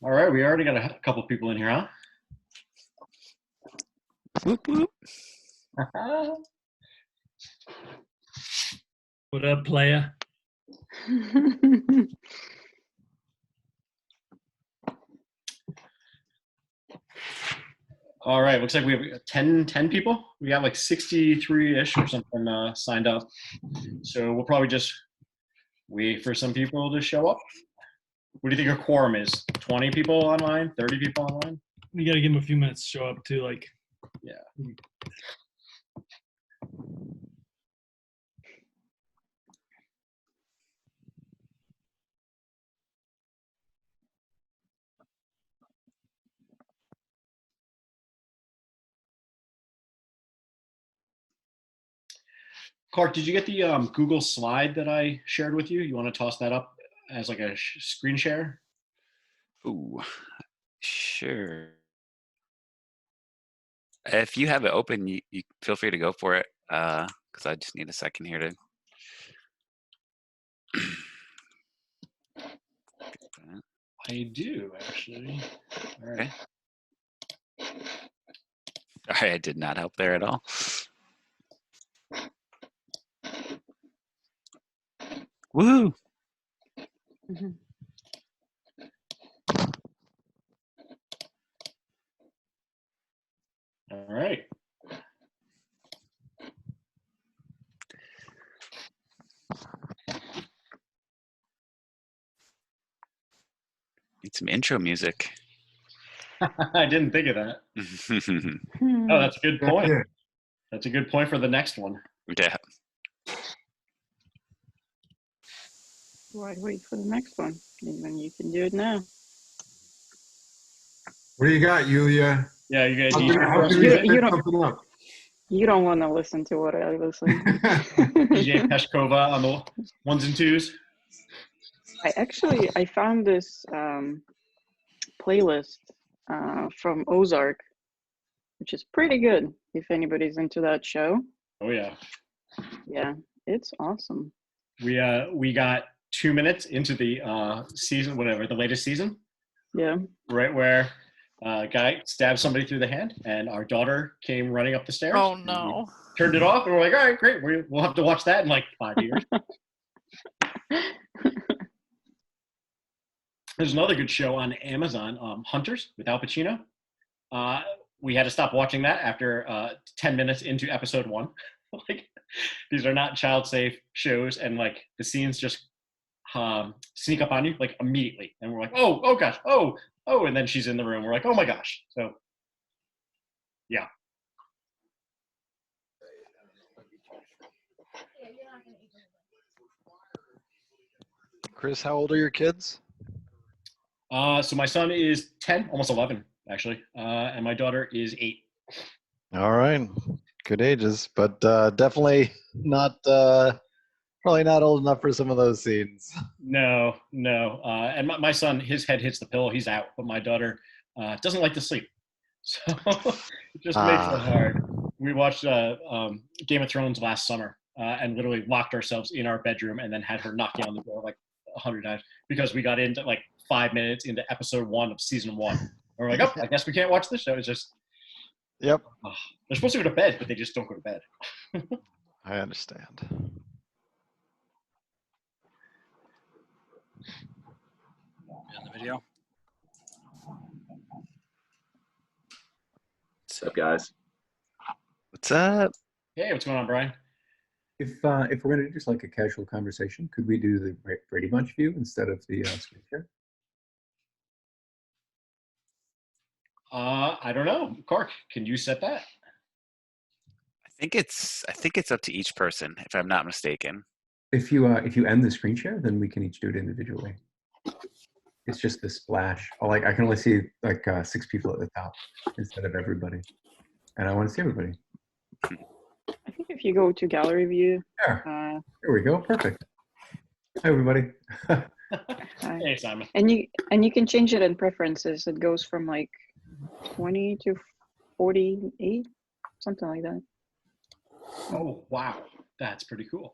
All right, we already got a couple people in here, huh? Whoop, whoop. What up, playa? All right, looks like we have 10 people. We got like 63-ish or something signed up. So we'll probably just wait for some people to show up. What do you think a quorum is? 20 people online? 30 people online? We got to give them a few minutes to show up too. Like, Yeah. Clark, did you get the Google slide that I shared with you? You want to toss that up as like a screen share? Ooh, sure. If you have it open, you feel free to go for it, because I just need a second here to. I do, actually. All right. Okay. All right, I did not help there at all. Woo! Mhm. All right. Need some intro music. I didn't think of that. Oh, that's a good point. That's a good point for the next one. Yeah. Why wait for the next one? Even you can do it now. What do you got, Yulia? Yeah, you guys. How can we You- set you don't- something up? You don't want to listen to what I listen. DJ Peshkova on the ones and twos. I found this playlist from Ozark, which is pretty good if anybody's into that show. Oh yeah. Yeah, it's awesome. We got 2 minutes into the season, whatever the latest season, Yeah. right where a guy stabbed somebody through the hand, and our daughter came running up the stairs. Oh no! Turned it off, and we're like, all right, great. We'll have to watch that in like 5 years. There's another good show on Amazon, Hunters with Al Pacino. We had to stop watching that after 10 minutes into episode 1. Like, these are not child safe shows, and like the scenes just sneak up on you like immediately, and we're like, oh gosh, oh, and then she's in the room. We're like, oh my gosh. So yeah. Chris, how old are your kids? So my son is 10, almost 11 actually, and my daughter is 8. All right, good ages, but definitely not, probably not old enough for some of those scenes. No. And my son, his head hits the pillow, he's out. But my daughter doesn't like to sleep, so it just makes it hard. We watched Game of Thrones last summer, and literally locked ourselves in our bedroom, and then had her knocking on the door like 100 times because we got into like 5 minutes into episode 1 of season 1. And we're like, oh, I guess we can't watch this show. It's just, Yep, they're supposed to go to bed, but they just don't go to bed. I understand. On the video. What's up, guys? What's up? Hey, what's going on, Brian? If we're going to do just like a casual conversation, could we do the Brady Bunch view instead of the screen share? I don't know. Clark, can you set that? I think it's up to each person, if I'm not mistaken. If you end the screen share, then we can each do it individually. It's just the splash. I can only see like 6 people at the top instead of everybody, and I want to see everybody. I think if you go to gallery view. There we go. Perfect. Hi, everybody. Hey, Simon. And you can change it in preferences. It goes from like 20 to 48, something like that. Oh, wow. That's pretty cool.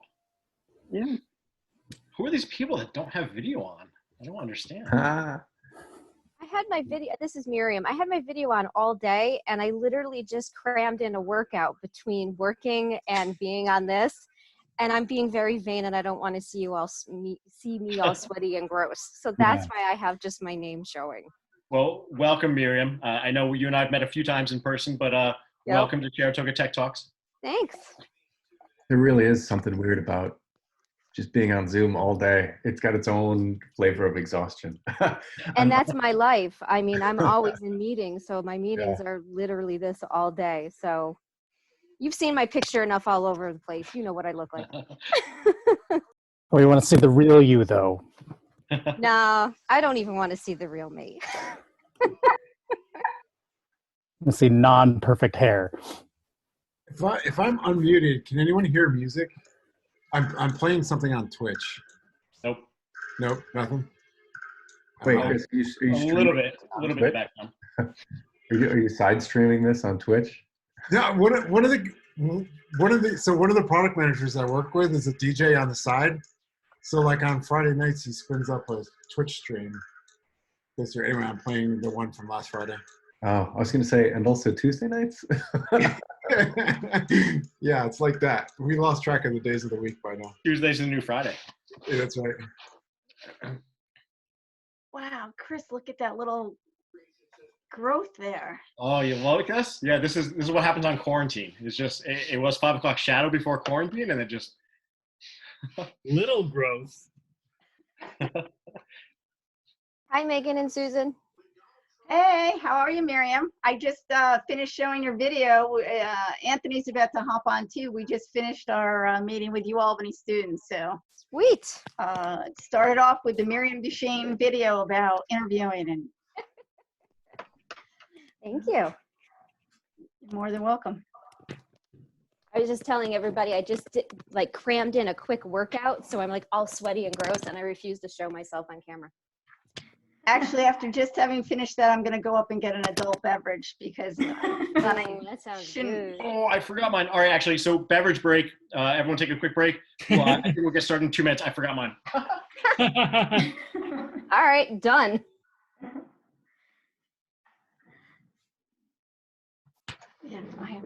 Yeah. Who are these people that don't have video on? I don't understand. Ah. I had my video. This is Miriam. I had my video on all day, and I literally just crammed in a workout between working and being on this. And I'm being very vain, and I don't want to see you all see me all sweaty and gross. So that's why I have just my name showing. Well, welcome, Miriam. I know you and I have met a few times in person, but welcome to Sharatoga Tech Talks. Thanks. There really is something weird about just being on Zoom all day. It's got its own flavor of exhaustion. And that's my life. I mean, I'm always in meetings, so my meetings are literally this all day. So you've seen my picture enough all over the place. You know what I look like. Oh, you want to see the real you, though? No, I don't even want to see the real me. Let's see non-perfect hair. If I'm unmuted, can anyone hear music? I'm playing something on Twitch. Nope. Nope, nothing. Wait, Chris, are you A little bit of background. Are you side streaming this on Twitch? Yeah, one of the product managers I work with is a DJ on the side. So like on Friday nights, he spins up a Twitch stream. Anyway, I'm playing the one from last Friday. Oh, I was going to say, and also Tuesday nights? Yeah, it's like that. We lost track of the days of the week by now. Tuesday's the new Friday. Yeah, that's right. Wow, Chris, look at that little growth there. Oh, you like us? Yeah, this is what happens on quarantine. It's just it was 5 o'clock shadow before quarantine, and it just Little growth. Hi, Megan and Susan. Hey, how are you, Miriam? I just finished showing your video. Anthony's about to hop on too. We just finished our meeting with UAlbany students. So Sweet. It started off with the Miriam Duchesne video about interviewing, and Thank you. you're more than welcome. I was just telling everybody I just crammed in a quick workout, so I'm like all sweaty and gross, and I refuse to show myself on camera. Actually, after just having finished that, I'm going to go up and get an adult beverage because That sounds good. Oh, I forgot mine. All right, actually, so beverage break. Everyone take a quick break. Well, I think we'll get started in 2 minutes. I forgot mine. All right, done. yeah, I have.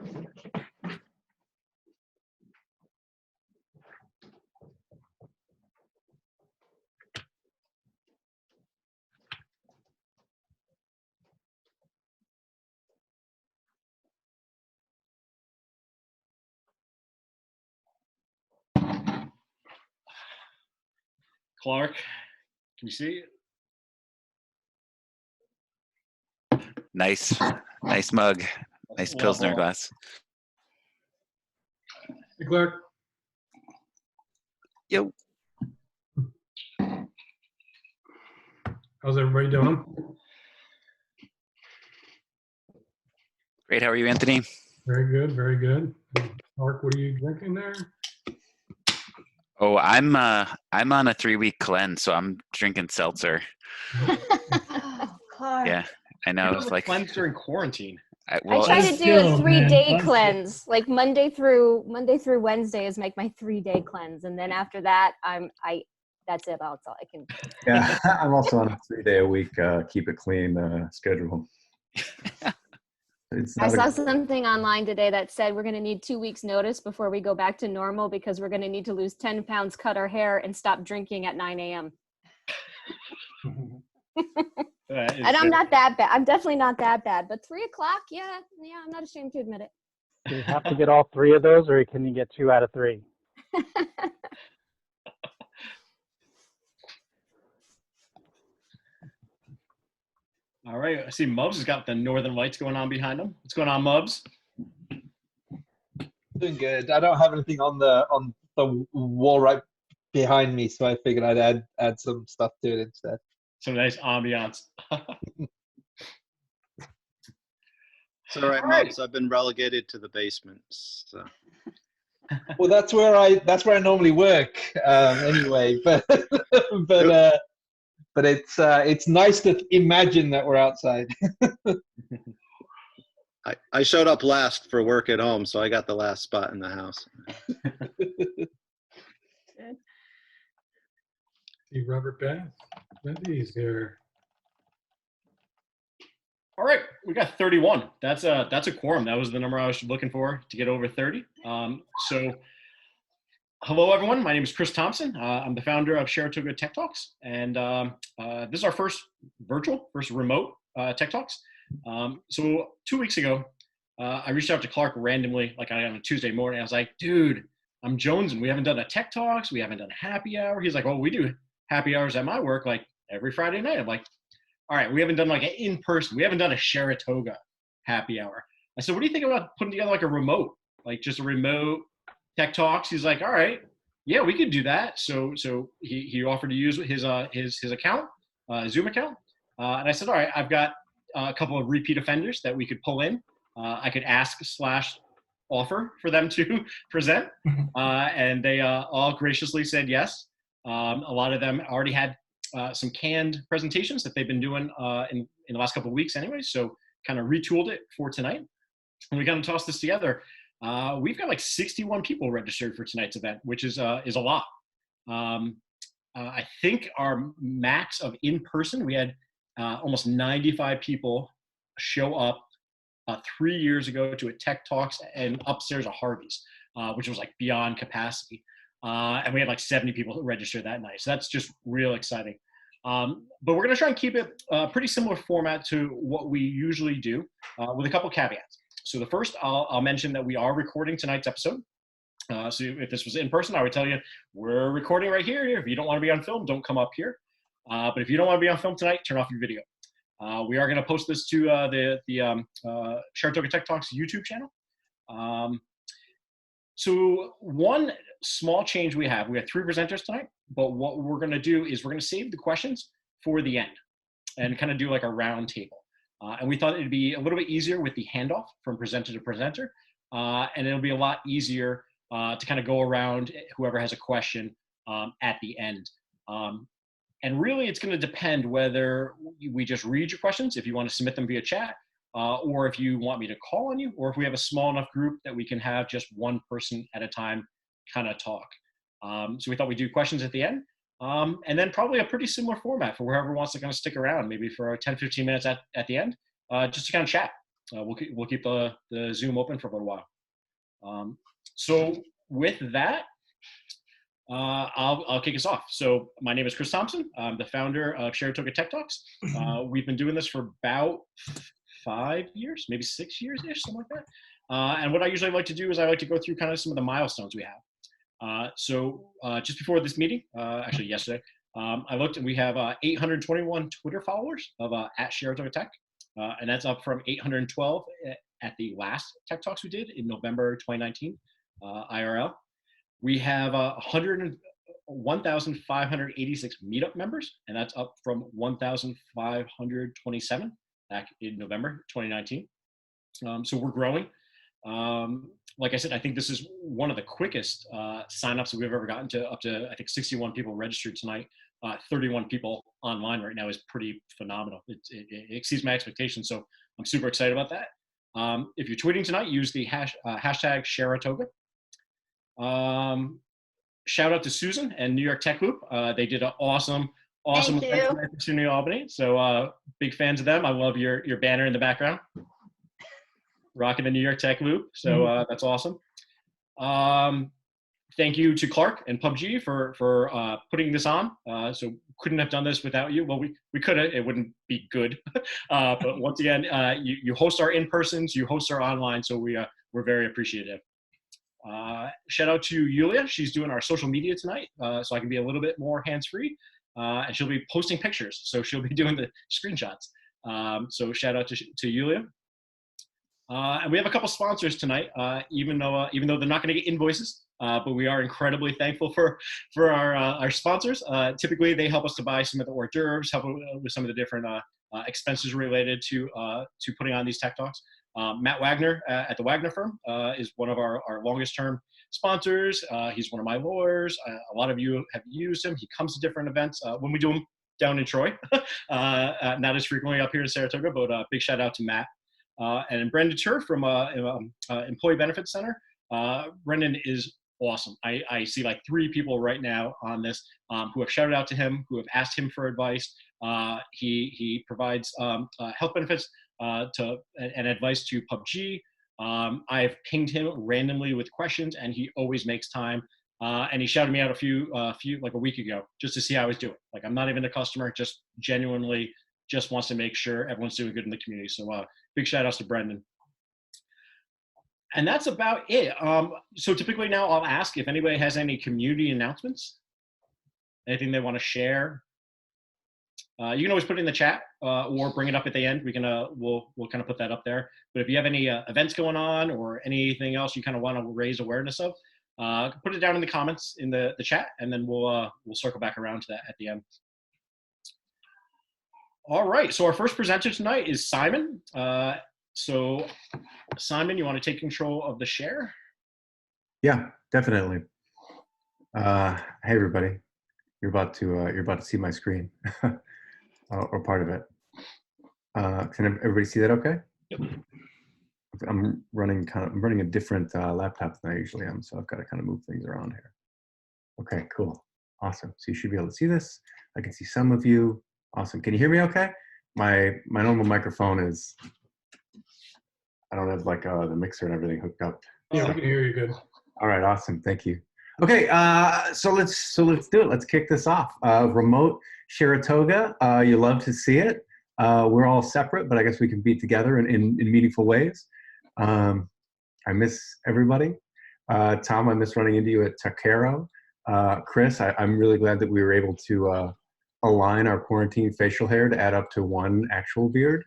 Clark, can you see? Nice mug. Nice Pilsner glass. Hey, Clark. Yo. How's everybody doing? Great. How are you, Anthony? Very good, very good. Mark, what are you drinking there? Oh, I'm on a 3-week cleanse, so I'm drinking seltzer. Oh, Clark. Yeah, I know. It's like cleanse during quarantine. I try to do a Still, 3-day man, cleanse. Like Monday through Wednesday is like my 3-day cleanse, and then after that, that's it. That's all I can. Yeah, I'm also on a 3-day-a-week keep it clean schedule. I saw something online today that said we're going to need 2 weeks notice before we go back to normal because we're going to need to lose 10 pounds, cut our hair, and stop drinking at 9 a.m. And I'm not that bad. I'm definitely not that bad. But 3 o'clock, yeah, I'm not ashamed to admit it. Do you have to get all 3 of those, or can you get 2 out of 3? All right, I see Mubs has got the Northern Lights going on behind him. What's going on, Mubs? Doing good. I don't have anything on the wall right behind me, so I figured I'd add some stuff to it instead. Some nice ambiance. It's all right, Mubs. I've been relegated to the basement. So. Well, that's where I normally work anyway. But it's nice to imagine that we're outside. I showed up last for work at home, so I got the last spot in the house. See Robert Beth. Betty's here. All right, we got 31. That's a quorum. That was the number I was looking for to get over 30. So hello, everyone. My name is Chris Thompson. I'm the founder of Sharatoga TechTalks, and this is our first remote Tech Talks. So 2 weeks ago, I reached out to Clark randomly, like on a Tuesday morning. I was like, dude, I'm jonesing. We haven't done a Tech Talks. We haven't done a happy hour. He's like, well, we do happy hours at my work like every Friday night. I'm like, all right, we haven't done like an in-person. We haven't done a Sharatoga happy hour. I said, what do you think about putting together like a remote, like just a remote Tech Talks? He's like, all right, yeah, we could do that. So he offered to use his account, Zoom account. And I said, all right, I've got a couple of repeat offenders that we could pull in. I could ask / offer for them to present. And they all graciously said yes. A lot of them already had some canned presentations that they've been doing in the last couple of weeks anyway. So kind of retooled it for tonight. And we kind of tossed this together. We've got like 61 people registered for tonight's event, which is a lot. I think our max of in-person, we had almost 95 people show up 3 years ago to a Tech Talks and upstairs of Harvey's, which was like beyond capacity. And we had like 70 people register that night. So that's just real exciting. But we're going to try and keep it a pretty similar format to what we usually do with a couple caveats. So the first, I'll mention that we are recording tonight's episode. So if this was in person, I would tell you we're recording right here. If you don't want to be on film, don't come up here. But if you don't want to be on film tonight, turn off your video. We are going to post this to the Sharatoga Tech Talks YouTube channel. So one small change we have 3 presenters tonight, but what we're going to do is we're going to save the questions for the end and kind of do like a round table. And we thought it'd be a little bit easier with the handoff from presenter to presenter. And it'll be a lot easier to kind of go around whoever has a question at the end. And really, it's going to depend whether we just read your questions, if you want to submit them via chat, or if you want me to call on you, or if we have a small enough group that we can have just one person at a time kind of talk. So we thought we'd do questions at the end. And then probably a pretty similar format for whoever wants to kind of stick around, maybe for 10, 15 minutes at the end, just to kind of chat. We'll keep the Zoom open for a little while. So with that, I'll kick us off. So my name is Chris Thompson. I'm the founder of Sharatoga Tech Talks. We've been doing this for about 5 years, maybe 6 years-ish, something like that. And what I usually like to do is I like to go through kind of some of the milestones we have. So just before this meeting, actually yesterday, I looked and we have 821 Twitter followers of at Sharatoga Tech. And that's up from 812 at the last Tech Talks we did in November 2019, IRL. We have 1,586 meetup members, and that's up from 1,527 back in November 2019. So we're growing. Like I said, I think this is one of the quickest signups that we've ever gotten to, up to I think 61 people registered tonight. 31 people online right now is pretty phenomenal. It exceeds my expectations, so I'm super excited about that. If you're tweeting tonight, use the hashtag Sharatoga. Shout out to Susan and New York Tech Loop. They did an awesome event tonight for SUNY Albany. So big fans of them. I love your banner in the background, rocking the New York Tech Loop. So that's awesome. Thank you to Clark and PUBG for putting this on. So couldn't have done this without you. Well, we could have. It wouldn't be good. But once again, you host our in-persons, you host our online. So we're very appreciative. Shout out to Yulia. She's doing our social media tonight, so I can be a little bit more hands-free. And she'll be posting pictures, so she'll be doing the screenshots. So shout out to Yulia. And we have a couple sponsors tonight, even though they're not going to get invoices, but we are incredibly thankful for our sponsors. Typically, they help us to buy some of the hors d'oeuvres, help with some of the different expenses related to putting on these Tech Talks. Matt Wagner at the Wagner Firm is one of our longest term sponsors. He's one of my lawyers. A lot of you have used him. He comes to different events when we do them down in Troy, not as frequently up here in Saratoga, but big shout out to Matt. And Brendan Tur from Employee Benefits Center. Brendan is awesome. I see like 3 people right now on this who have shouted out to him, who have asked him for advice. He provides health benefits and advice to PUBG. I've pinged him randomly with questions, and he always makes time. And he shouted me out like a week ago, just to see how I was doing. Like, I'm not even a customer, just genuinely just wants to make sure everyone's doing good in the community. So big shout outs to Brendan. And that's about it. So typically now I'll ask if anybody has any community announcements, anything they want to share. You can always put it in the chat or bring it up at the end. We can we'll kind of put that up there. But if you have any events going on or anything else you kind of want to raise awareness of, put it down in the comments in the chat, and then we'll circle back around to that at the end. All right. So our first presenter tonight is Simon. So Simon, you want to take control of the share? Yeah, definitely. Hey everybody, you're about to see my screen or part of it. Can everybody see that? Okay. Yep. I'm running a different laptop than I usually am, so I've got to kind of move things around here. Okay, cool, awesome. So you should be able to see this. I can see some of you. Awesome. Can you hear me? Okay. My normal microphone is. I don't have like the mixer and everything hooked up. Yeah, we can hear you good. All right, awesome. Thank you. Okay, so let's do it. Let's kick this off. Remote Sharatoga. You love to see it. We're all separate, but I guess we can be together in meaningful ways. I miss everybody. Tom, I miss running into you at Takero. Chris, I'm really glad that we were able to align our quarantine facial hair to add up to one actual beard.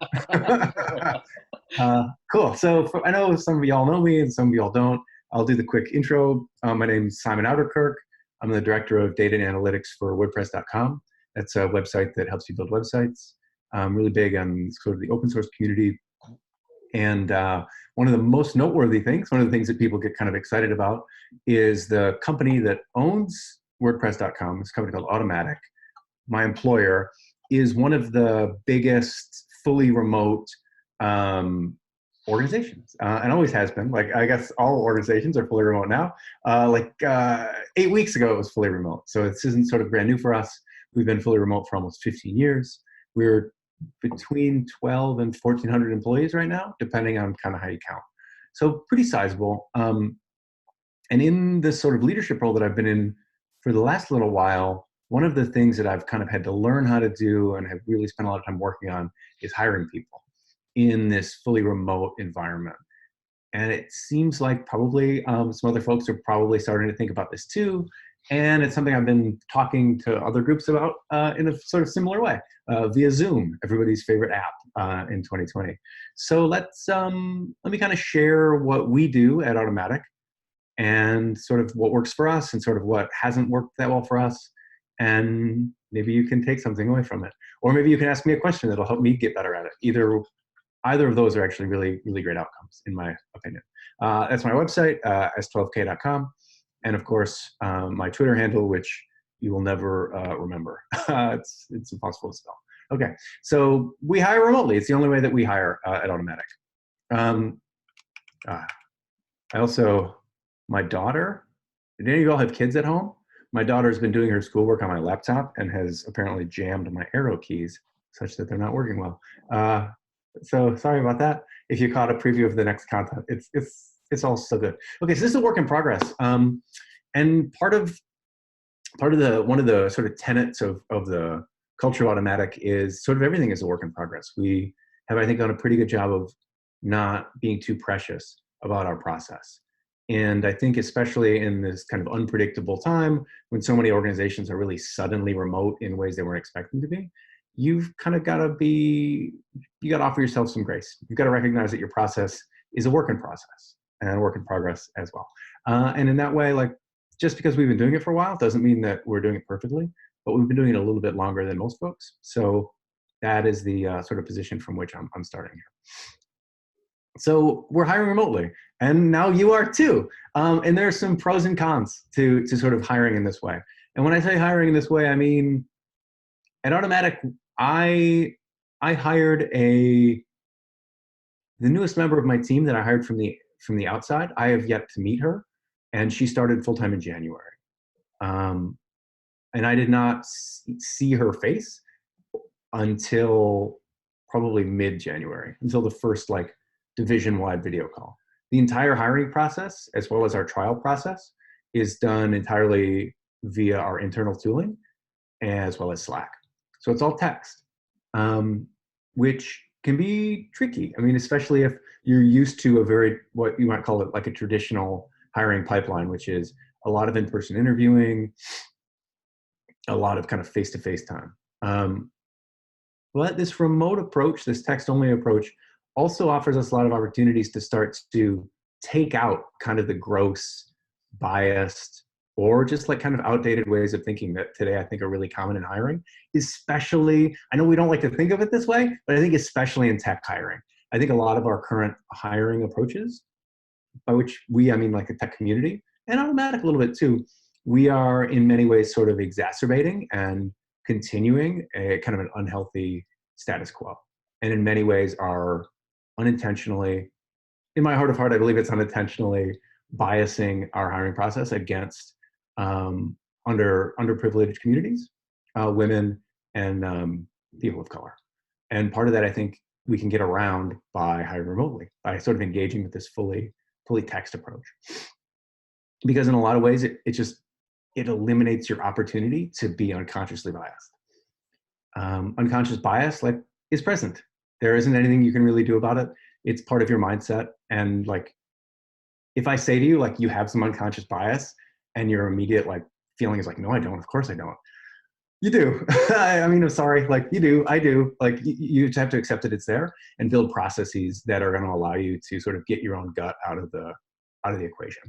Cool. So I know some of y'all know me and some of y'all don't. I'll do the quick intro. My name's Simon Outerkirk. I'm the director of data and analytics for WordPress.com. That's a website that helps you build websites. I'm really big on sort of the open source community. And one of the most noteworthy things, one of the things that people get kind of excited about, is the company that owns WordPress.com. It's a company called Automatic. My employer is one of the biggest fully remote organizations, and always has been. Like, I guess all organizations are fully remote now. 8 weeks ago, it was fully remote. So this isn't sort of brand new for us. We've been fully remote for almost 15 years. We're between 12 and 1,400 employees right now, depending on kind of how you count. So pretty sizable. And in this sort of leadership role that I've been in for the last little while, one of the things that I've kind of had to learn how to do and have really spent a lot of time working on is hiring people in this fully remote environment. And it seems like probably some other folks are probably starting to think about this too. And it's something I've been talking to other groups about in a sort of similar way via Zoom, everybody's favorite app in 2020. So let me kind of share what we do at Automatic and sort of what works for us and sort of what hasn't worked that well for us. And maybe you can take something away from it. Or maybe you can ask me a question that'll help me get better at it. Either of those are actually really, really great outcomes, in my opinion. That's my website, s12k.com. And of course, my Twitter handle, which you will never remember. It's impossible to spell. Okay, so we hire remotely. It's the only way that we hire at Automatic. My daughter, did any of y'all have kids at home? My daughter's been doing her schoolwork on my laptop and has apparently jammed my arrow keys such that they're not working well. So sorry about that. If you caught a preview of the next content, it's all still good. Okay, so this is a work in progress. And one of the sort of tenets of the culture of Automatic is sort of everything is a work in progress. We have, I think, done a pretty good job of not being too precious about our process. And I think especially in this kind of unpredictable time when so many organizations are really suddenly remote in ways they weren't expecting to be, you've kind of got to offer yourself some grace. You've got to recognize that your process is a work in process and a work in progress as well. And in that way, like, just because we've been doing it for a while doesn't mean that we're doing it perfectly, but we've been doing it a little bit longer than most folks. So that is the sort of position from which I'm starting here. So we're hiring remotely, and now you are too. And there are some pros and cons to sort of hiring in this way. And when I say hiring in this way, I mean, at Automatic, I hired the newest member of my team that I hired from the outside. I have yet to meet her, and she started full-time in January. And I did not see her face until probably mid-January, until the first like division-wide video call. The entire hiring process, as well as our trial process, is done entirely via our internal tooling, as well as Slack. So it's all text, which can be tricky. I mean, especially if you're used to a very, what you might call it, like a traditional hiring pipeline, which is a lot of in-person interviewing, a lot of kind of face-to-face time. But this remote approach, this text-only approach, also offers us a lot of opportunities to start to take out kind of the gross, biased, or just like kind of outdated ways of thinking that today I think are really common in hiring, especially, I know we don't like to think of it this way, but I think especially in tech hiring. I think a lot of our current hiring approaches, by which we, I mean like the tech community, and Automatic a little bit too, we are in many ways sort of exacerbating and continuing a kind of an unhealthy status quo. And in many ways are unintentionally, in my heart of heart, I believe it's unintentionally biasing our hiring process against underprivileged communities, women, and people of color. And part of that, I think, we can get around by hiring remotely, by sort of engaging with this fully text approach. Because in a lot of ways, it eliminates your opportunity to be unconsciously biased. Unconscious bias is present. There isn't anything you can really do about it. It's part of your mindset. And like, if I say to you, like, you have some unconscious bias, and your immediate like feeling is like, no, I don't. Of course I don't. You do. I mean, I'm sorry. Like, you do. I do. Like, you just have to accept that it's there and build processes that are going to allow you to sort of get your own gut out of the equation,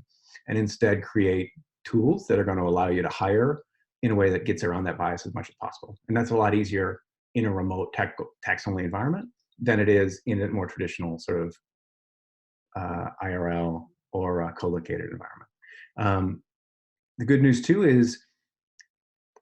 and instead create tools that are going to allow you to hire in a way that gets around that bias as much as possible. And that's a lot easier in a remote text-only environment than it is in a more traditional sort of IRL or co-located environment. The good news too is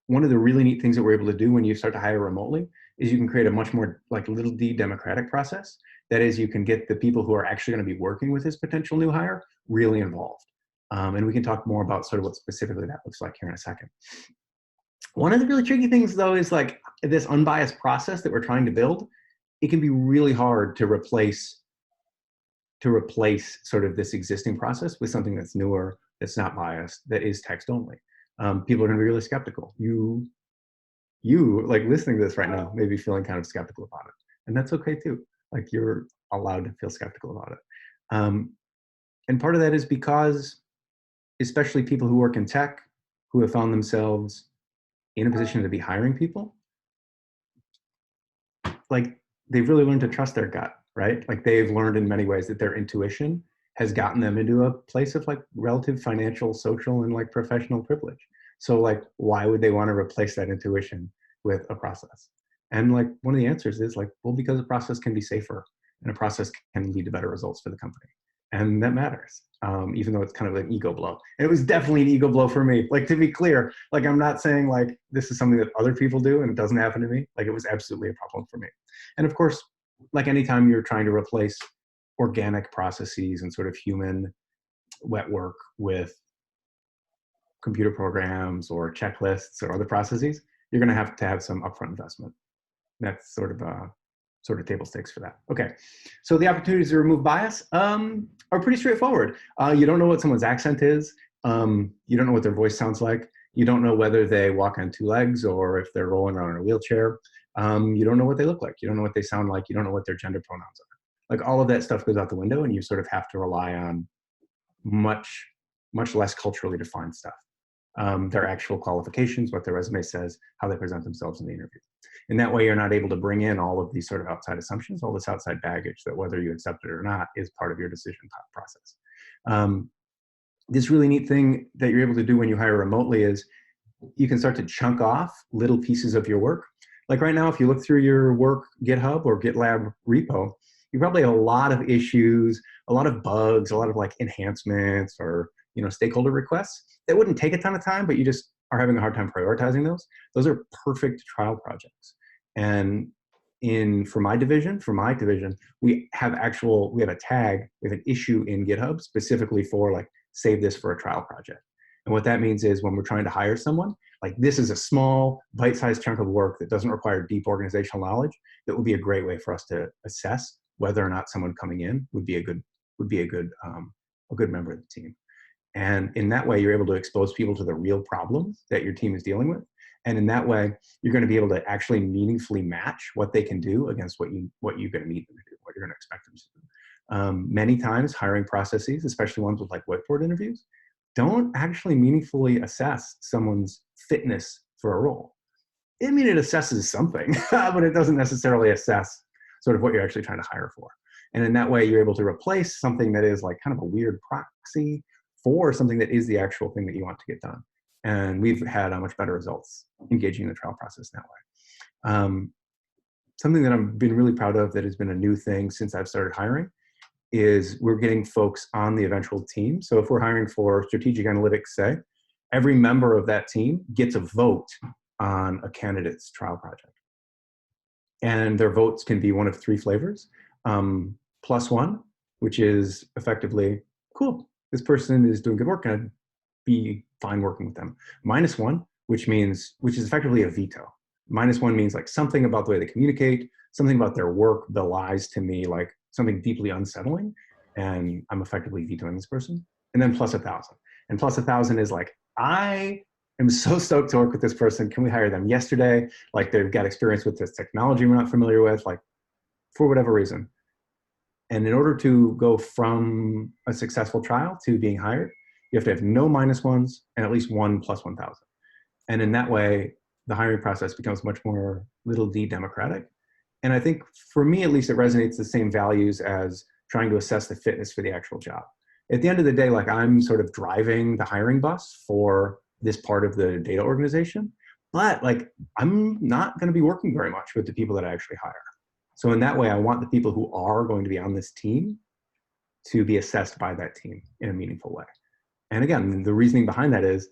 one of the really neat things that we're able to do when you start to hire remotely is you can create a much more like little d democratic process. That is, you can get the people who are actually going to be working with this potential new hire really involved. And we can talk more about sort of what specifically that looks like here in a second. One of the really tricky things though is like this unbiased process that we're trying to build. It can be really hard to replace sort of this existing process with something that's newer, that's not biased, that is text only. People are going to be really skeptical. You like listening to this right now, maybe feeling kind of skeptical about it, and that's okay too. Like, you're allowed to feel skeptical about it. And part of that is because, especially people who work in tech, who have found themselves in a position to be hiring people, like, they've really learned to trust their gut, right? Like, they've learned in many ways that their intuition has gotten them into a place of like relative financial, social, and like professional privilege. So like, why would they want to replace that intuition with a process? And like, one of the answers is like, well, because a process can be safer and a process can lead to better results for the company. And that matters, even though it's kind of an ego blow. And it was definitely an ego blow for me. Like, to be clear, like, I'm not saying like this is something that other people do and it doesn't happen to me. Like, it was absolutely a problem for me. And of course, like anytime you're trying to replace organic processes and sort of human wet work with computer programs or checklists or other processes, you're going to have some upfront investment. That's sort of table stakes for that. Okay, so the opportunities to remove bias are pretty straightforward. You don't know what someone's accent is. You don't know what their voice sounds like. You don't know whether they walk on two legs or if they're rolling around in a wheelchair. You don't know what they look like. You don't know what they sound like. You don't know what their gender pronouns are. Like, all of that stuff goes out the window, and you sort of have to rely on much less culturally defined stuff. Their actual qualifications, what their resume says, how they present themselves in the interview. And that way you're not able to bring in all of these sort of outside assumptions, all this outside baggage that whether you accept it or not is part of your decision process. This really neat thing that you're able to do when you hire remotely is you can start to chunk off little pieces of your work. Like right now, if you look through your work GitHub or GitLab repo, you probably have a lot of issues, a lot of bugs, a lot of like enhancements or, you know, stakeholder requests that wouldn't take a ton of time, but you just are having a hard time prioritizing those. Those are perfect trial projects. And for my division, we have a tag, we have an issue in GitHub specifically for like, save this for a trial project. And what that means is when we're trying to hire someone, like this is a small, bite-sized chunk of work that doesn't require deep organizational knowledge, that would be a great way for us to assess whether or not someone coming in would be a good member of the team. And in that way, you're able to expose people to the real problems that your team is dealing with. And in that way, you're going to be able to actually meaningfully match what they can do against what you're going to need them to do, what you're going to expect them to do. Many times, hiring processes, especially ones with like whiteboard interviews, don't actually meaningfully assess someone's fitness for a role. I mean, it assesses something, but it doesn't necessarily assess sort of what you're actually trying to hire for. And in that way, you're able to replace something that is like kind of a weird proxy for something that is the actual thing that you want to get done. And we've had much better results engaging in the trial process that way. Something that I've been really proud of that has been a new thing since I've started hiring is we're getting folks on the eventual team. So if we're hiring for strategic analytics, say, every member of that team gets a vote on a candidate's trial project. And their votes can be one of three flavors. +1, which is effectively, cool, this person is doing good work and I'd be fine working with them. -1, which is effectively a veto. -1 means like something about the way they communicate, something about their work belies to me like something deeply unsettling, and I'm effectively vetoing this person. And then +1,000. And +1,000 is like, I am so stoked to work with this person. Can we hire them yesterday? Like they've got experience with this technology we're not familiar with, like for whatever reason. And in order to go from a successful trial to being hired, you have to have no -1s and at least 1 +1,000. And in that way, the hiring process becomes much more little d democratic. And I think for me, at least, it resonates the same values as trying to assess the fitness for the actual job. At the end of the day, like I'm sort of driving the hiring bus for this part of the data organization, but like I'm not going to be working very much with the people that I actually hire. So in that way, I want the people who are going to be on this team to be assessed by that team in a meaningful way. And again, the reasoning behind that is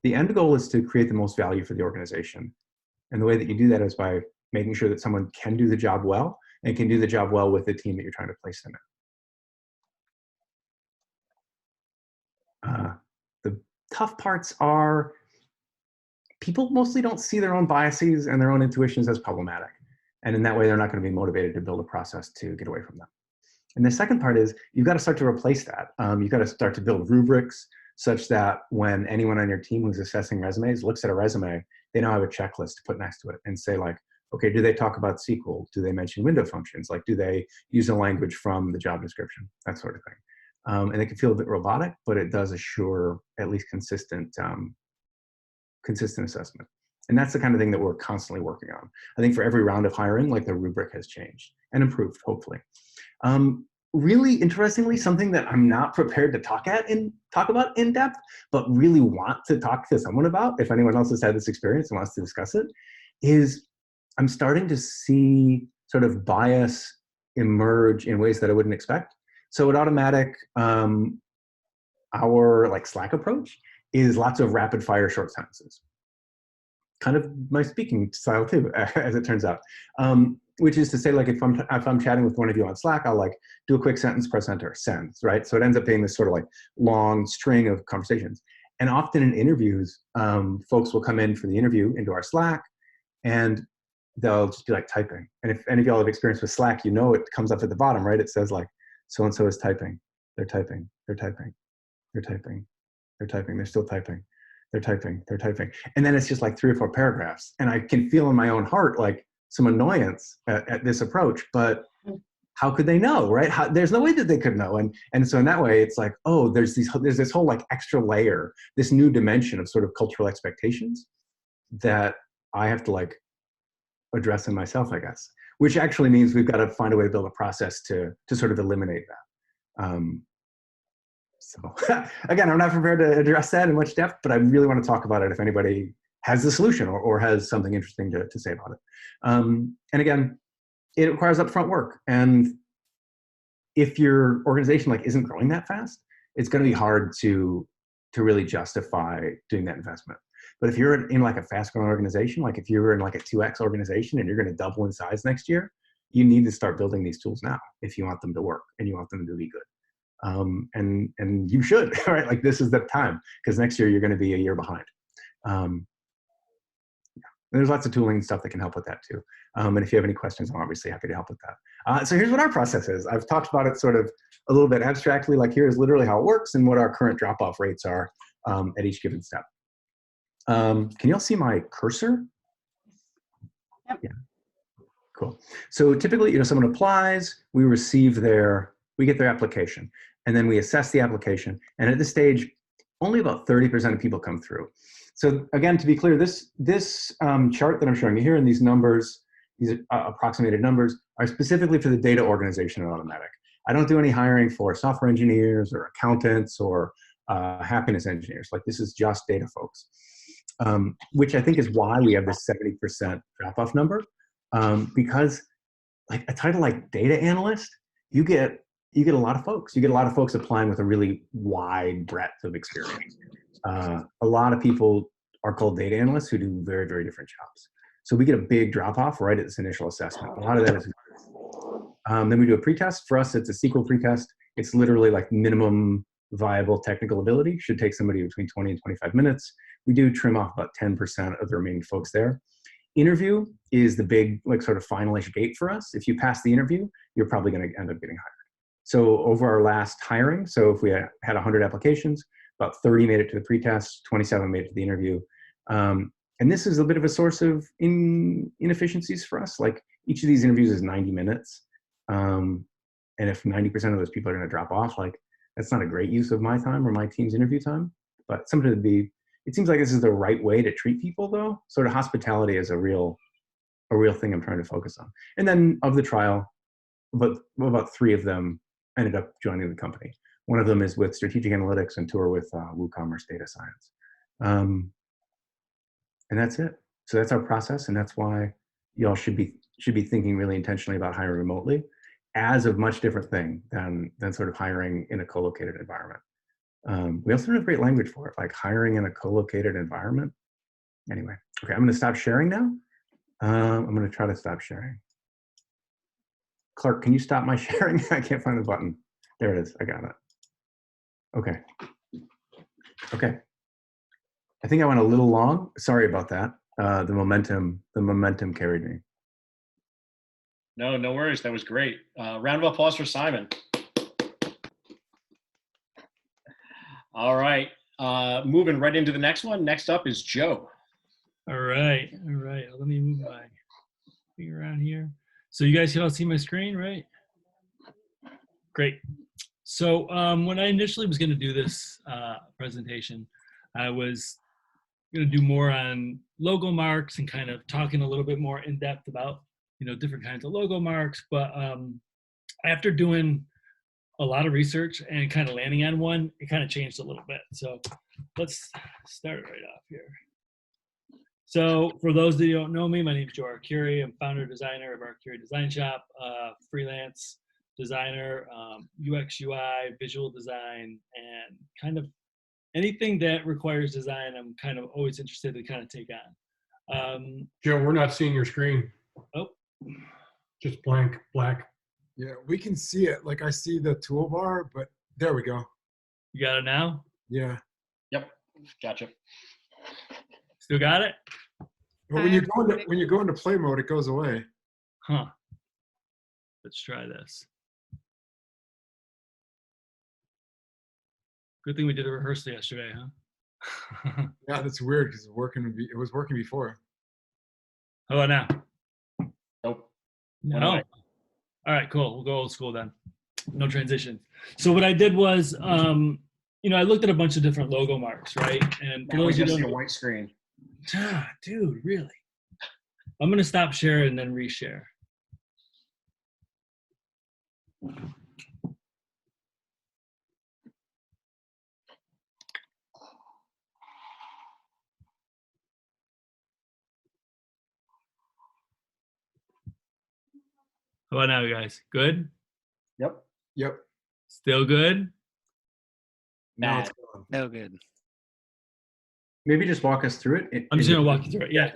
the end goal is to create the most value for the organization. And the way that you do that is by making sure that someone can do the job well and can do the job well with the team that you're trying to place them in. The tough parts are people mostly don't see their own biases and their own intuitions as problematic. And in that way, they're not going to be motivated to build a process to get away from them. And the second part is you've got to start to replace that. You've got to start to build rubrics such that when anyone on your team who's assessing resumes looks at a resume, they now have a checklist to put next to it and say like, okay, do they talk about SQL? Do they mention window functions? Like, do they use a language from the job description? That sort of thing. And it can feel a bit robotic, but it does assure at least consistent assessment. And that's the kind of thing that we're constantly working on. I think for every round of hiring, like the rubric has changed and improved, hopefully. Really interestingly, something that I'm not prepared to talk about in depth, but really want to talk to someone about, if anyone else has had this experience and wants to discuss it, is I'm starting to see sort of bias emerge in ways that I wouldn't expect. So at Automatic, our like Slack approach is lots of rapid fire short sentences. Kind of my speaking style too, as it turns out. Which is to say, like if I'm chatting with one of you on Slack, I'll like do a quick sentence, press enter, send, right? So it ends up being this sort of like long string of conversations. And often in interviews, folks will come in for the interview into our Slack, and they'll just be like typing. And if any of y'all have experience with Slack, you know it comes up at the bottom, right? It says like, so-and-so is typing, they're typing, they're typing, they're typing, they're typing, they're still typing, they're typing, they're typing. And then it's just like 3 or 4 paragraphs. And I can feel in my own heart like some annoyance at this approach, but how could they know, right? There's no way that they could know. And so in that way, it's like, oh, there's this whole like extra layer, this new dimension of sort of cultural expectations that I have to like address in myself, I guess, which actually means we've got to find a way to build a process to sort of eliminate that. So again, I'm not prepared to address that in much depth, but I really want to talk about it if anybody has the solution or has something interesting to say about it. And again, it requires upfront work. And if your organization like isn't growing that fast, it's going to be hard to really justify doing that investment. But if you're in like a fast growing organization, like if you're in like a 2x organization and you're going to double in size next year, you need to start building these tools now if you want them to work and you want them to be good. And you should, right? Like this is the time, because next year you're going to be a year behind. There's lots of tooling and stuff that can help with that too. And if you have any questions, I'm obviously happy to help with that. So here's what our process is. I've talked about it sort of a little bit abstractly, like here's literally how it works and what our current drop-off rates are at each given step. Can you all see my cursor? Yep. Yeah, cool. So typically, someone applies, we get their application, and then we assess the application. And at this stage, only about 30% of people come through. So again, to be clear, this chart that I'm showing you here and these numbers, these approximated numbers, are specifically for the data organization at Automatic. I don't do any hiring for software engineers or accountants or happiness engineers. Like this is just data folks, which I think is why we have this 70% drop-off number. Because like a title like data analyst, you get a lot of folks. You get a lot of folks applying with a really wide breadth of experience. A lot of people are called data analysts who do very, very different jobs. So we get a big drop-off right at this initial assessment. A lot of that is then we do a pretest. For us, it's a SQL pretest. It's literally like minimum viable technical ability. Should take somebody between 20 and 25 minutes. We do trim off about 10% of the remaining folks there. Interview is the big, like, sort of finalish gate for us. If you pass the interview, you're probably going to end up getting hired. So over our last hiring, so if we had 100 applications, about 30 made it to the pretest, 27 made it to the interview. And this is a bit of a source of inefficiencies for us. Like each of these interviews is 90 minutes. And if 90% of those people are going to drop off, like that's not a great use of my time or my team's interview time. But something to be, it seems like this is the right way to treat people though. Sort of hospitality is a real thing I'm trying to focus on. And then of the trial, about 3 of them ended up joining the company. One of them is with strategic analytics and 2 are with WooCommerce data science. And that's it. So that's our process, and that's why y'all should be thinking really intentionally about hiring remotely as a much different thing than sort of hiring in a co-located environment. We also don't have great language for it, like hiring in a co-located environment. Anyway, okay, I'm going to stop sharing now. I'm going to try to stop sharing. Clark, can you stop my sharing? I can't find the button. There it is. I got it. Okay. Okay. I think I went a little long. Sorry about that. The momentum carried me. No worries. That was great. Round of applause for Simon. All right. Moving right into the next one. Next up is Joe. All right. Let me move my thing around here. So you guys can all see my screen, right? Great. So when I initially was going to do this presentation, I was going to do more on logo marks and kind of talking a little bit more in depth about, different kinds of logo marks. But after doing a lot of research and kind of landing on one, it kind of changed a little bit. So let's start right off here. So for those that don't know me, my name is Joe Arcuri. I'm founder and designer of Arcuri Design Shop, freelance designer, UX, UI, visual design, and kind of anything that requires design, I'm kind of always interested to kind of take on. Joe, we're not seeing your screen. Oh. Just black. Yeah, we can see it. Like I see the toolbar, but there we go. You got it now? Yeah. Yep. Gotcha. Still got it? But when you go into play mode, it goes away. Huh. Let's try this. Good thing we did a rehearsal yesterday, huh? Yeah, that's weird because it was working before. How about now? Nope. No. All right, cool. We'll go old school then. No transition. So what I did was, I looked at a bunch of different logo marks, right? And for Now we those who just don't see a know, white screen. Dude, really? I'm gonna stop sharing and then reshare. How about now, guys? Good? Yep. Still good? Now it's Matt. gone. No good. Maybe just walk us through it. I'm just gonna walk you through it. Yeah.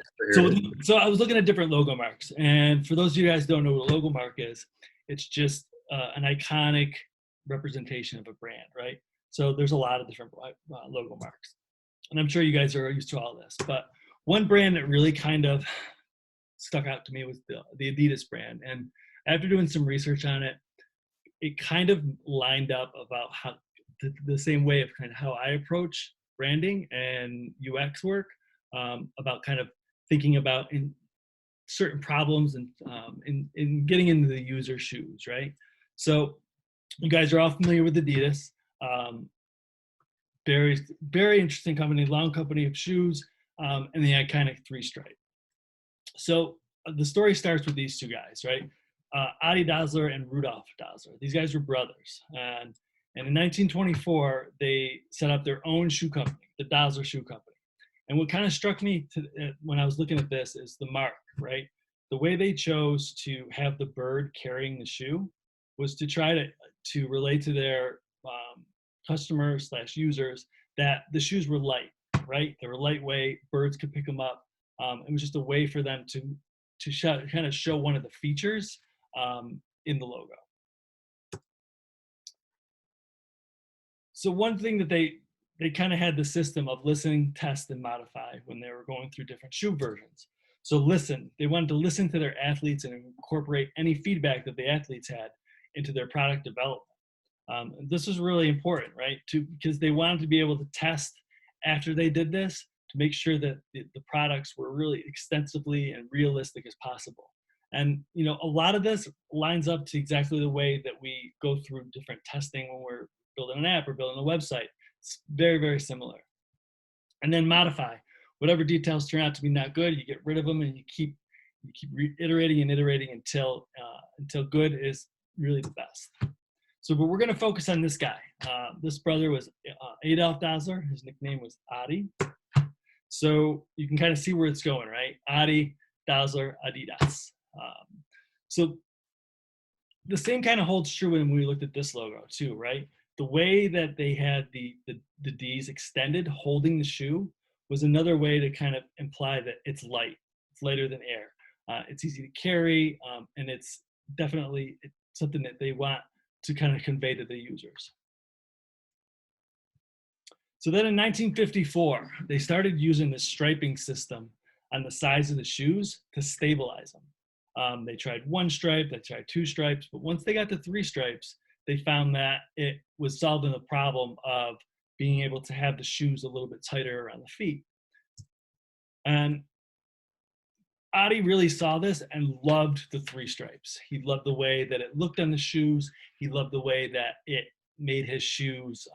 So I was looking at different logo marks, and for those of you guys who don't know what a logo mark is, it's just an iconic representation of a brand, right? So there's a lot of different logo marks. And I'm sure you guys are used to all this, but one brand that really kind of stuck out to me was the Adidas brand. And after doing some research on it, it kind of lined up about how the same way of kind of how I approach branding and UX work, about kind of thinking about in certain problems and in getting into the user shoes, right? So you guys are all familiar with Adidas. Very, very interesting company, long company of shoes, and the iconic three stripe. So the story starts with these two guys, right? Adi Dassler and Rudolf Dassler. These guys were brothers. And in 1924, they set up their own shoe company, the Dassler Shoe Company. And what kind of struck me when I was looking at this is the mark, right? The way they chose to have the bird carrying the shoe was to try to relate to their customers / users that the shoes were light, right? They were lightweight, birds could pick them up. It was just a way for them to kind of show one of the features in the logo. So one thing that they kind of had the system of listen, test, and modify when they were going through different shoe versions. So they wanted to listen to their athletes and incorporate any feedback that the athletes had into their product development. This was really important, right? Because they wanted to be able to test after they did this to make sure that the products were really extensively and realistic as possible. And a lot of this lines up to exactly the way that we go through different testing when we're building an app or building a website. It's very, very similar. And then modify. Whatever details turn out to be not good, you get rid of them, and you keep iterating and iterating until good is really the best. So, but we're going to focus on this guy. This brother was Adolf Dassler. His nickname was Adi. So you can kind of see where it's going, right? Adi, Dassler, Adidas. So the same kind of holds true when we looked at this logo too, right? The way that they had the D's extended holding the shoe was another way to kind of imply that it's light. It's lighter than air. It's easy to carry, and it's definitely something that they want to kind of convey to the users. So then in 1954, they started using this striping system on the sides of the shoes to stabilize them. They tried one stripe, they tried two stripes, but once they got to three stripes, they found that it was solving the problem of being able to have the shoes a little bit tighter around the feet. And Adi really saw this and loved the three stripes. He loved the way that it looked on the shoes. He loved the way that it made his shoes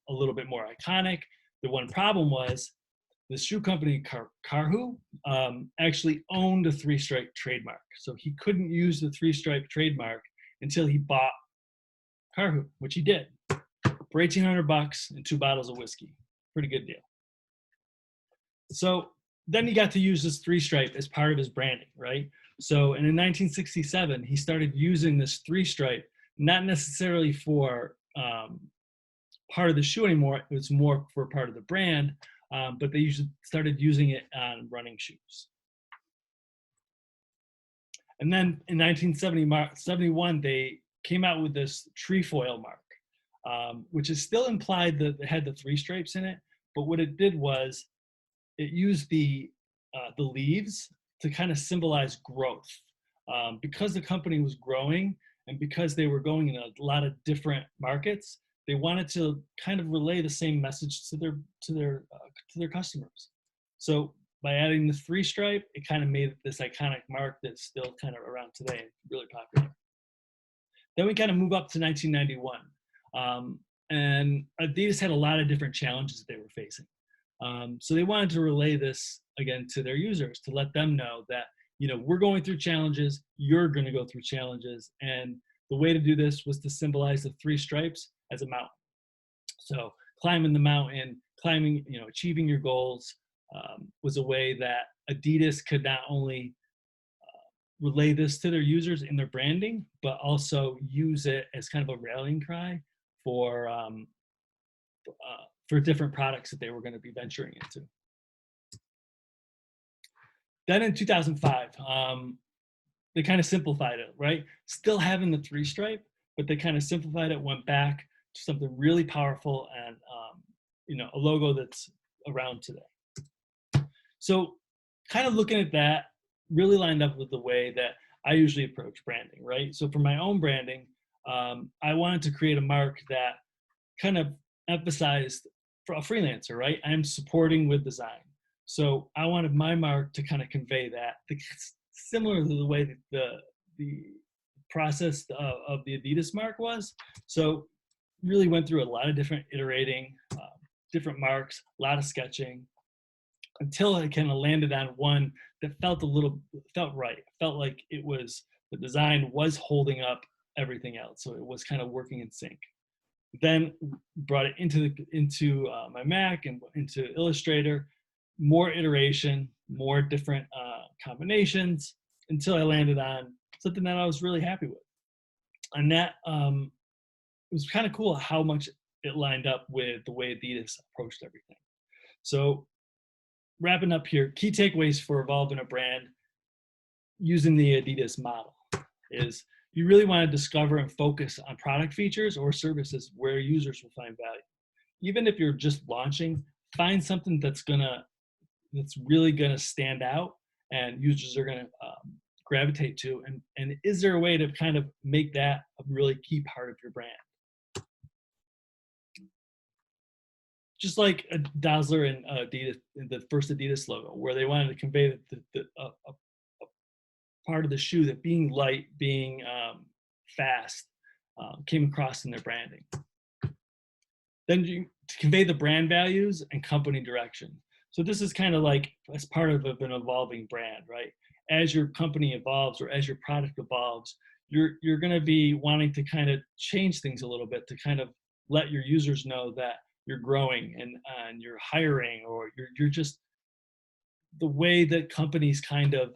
a little bit more iconic. The one problem was the shoe company Karhu actually owned a three-stripe trademark. So he couldn't use the three-stripe trademark until he bought Karhu, which he did for $1,800 and 2 bottles of whiskey. Pretty good deal. So then he got to use this three-stripe as part of his branding, right? So, and in 1967, he started using this three-stripe, not necessarily for part of the shoe anymore. It was more for part of the brand, but they started using it on running shoes. And then in 1971, they came out with this trefoil mark, which is still implied that it had the three stripes in it, but what it did was it used the leaves to kind of symbolize growth. Because the company was growing and because they were going in a lot of different markets, they wanted to kind of relay the same message to their customers. So by adding the three stripe, it kind of made this iconic mark that's still kind of around today, really popular. Then we kind of move up to 1991. And Adidas had a lot of different challenges that they were facing. So they wanted to relay this again to their users to let them know that, we're going through challenges, you're going to go through challenges. And the way to do this was to symbolize the three stripes as a mountain. So climbing the mountain, achieving your goals was a way that Adidas could not only relay this to their users in their branding, but also use it as kind of a rallying cry for different products that they were going to be venturing into. Then in 2005, they kind of simplified it, right? Still having the three stripe, but they kind of simplified it, went back to something really powerful and, a logo that's around today. So kind of looking at that really lined up with the way that I usually approach branding, right? So for my own branding, I wanted to create a mark that kind of emphasized for a freelancer, right? I'm supporting with design. So I wanted my mark to kind of convey that, similar to the way that the process of the Adidas mark was. So really went through a lot of different iterating, different marks, a lot of sketching, until I kind of landed on one that felt right. Felt like the design was holding up everything else. So it was kind of working in sync. Then brought it into my Mac and into Illustrator, more iteration, more different combinations, until I landed on something that I was really happy with. And that it was kind of cool how much it lined up with the way Adidas approached everything. So wrapping up here, key takeaways for evolving a brand using the Adidas model is you really want to discover and focus on product features or services where users will find value. Even if you're just launching, find something that's really gonna stand out and users are gonna gravitate to. And is there a way to kind of make that a really key part of your brand? Just like Dazzler and Adidas, the first Adidas logo, where they wanted to convey a part of the shoe that being light, being fast, came across in their branding. Then to convey the brand values and company direction. So this is kind of like as part of an evolving brand, right? As your company evolves or as your product evolves, you're going to be wanting to kind of change things a little bit to kind of let your users know that you're growing and you're hiring, or you're just the way that companies kind of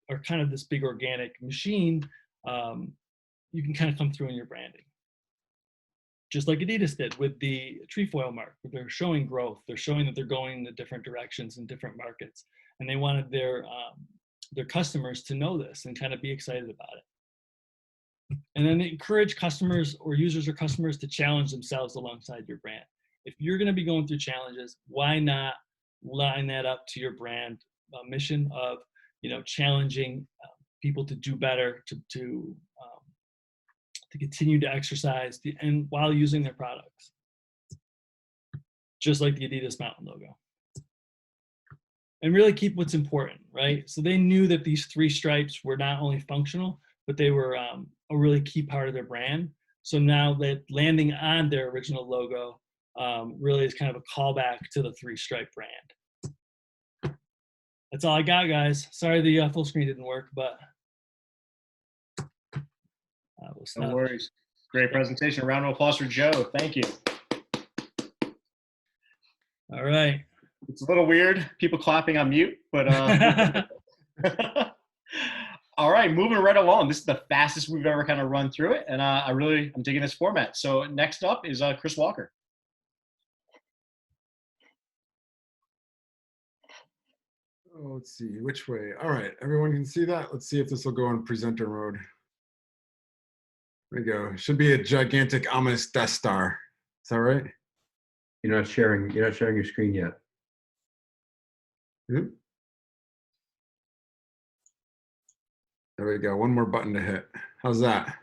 are kind of this big organic machine. You can kind of come through in your branding, just like Adidas did with the trefoil mark, where they're showing growth. They're showing that they're going in the different directions in different markets, and they wanted their customers to know this and kind of be excited about it. And then encourage customers or users or customers to challenge themselves alongside your brand. If you're going to be going through challenges, why not line that up to your brand mission of, challenging people to do better, to continue to exercise, and while using their products, just like the Adidas Mountain logo. And really keep what's important, right? So they knew that these 3 stripes were not only functional, but they were a really key part of their brand. So now that landing on their original logo really is kind of a callback to the 3-stripe brand. That's all I got, guys. Sorry the full screen didn't work, but we'll stop. No worries. Great presentation. A round of applause for Joe. Thank you. All right. It's a little weird, people clapping on mute, but all right, moving right along. This is the fastest we've ever kind of run through it, and I'm digging this format. So next up is Chris Walker. Oh, let's see, which way? All right, everyone can see that. Let's see if this will go on presenter mode. There we go. Should be a gigantic, ominous Death Star. Is that right? You're not sharing your screen yet. There we go. One more button to hit. How's that?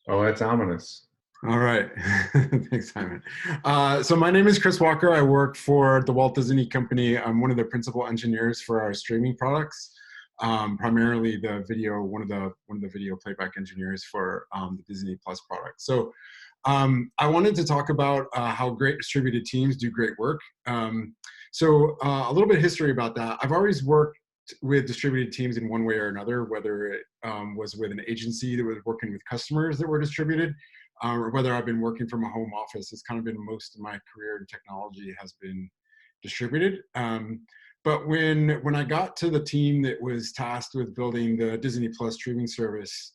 Oh, that's ominous. All right. Thanks, Simon. So my name is Chris Walker. I work for the Walt Disney Company. I'm one of the principal engineers for our streaming products, primarily one of the video playback engineers for the Disney Plus product. So I wanted to talk about how great distributed teams do great work. So a little bit of history about that. I've always worked with distributed teams in one way or another, whether it was with an agency that was working with customers that were distributed, or whether I've been working from a home office. It's kind of been most of my career in technology has been distributed. But when I got to the team that was tasked with building the Disney Plus streaming service,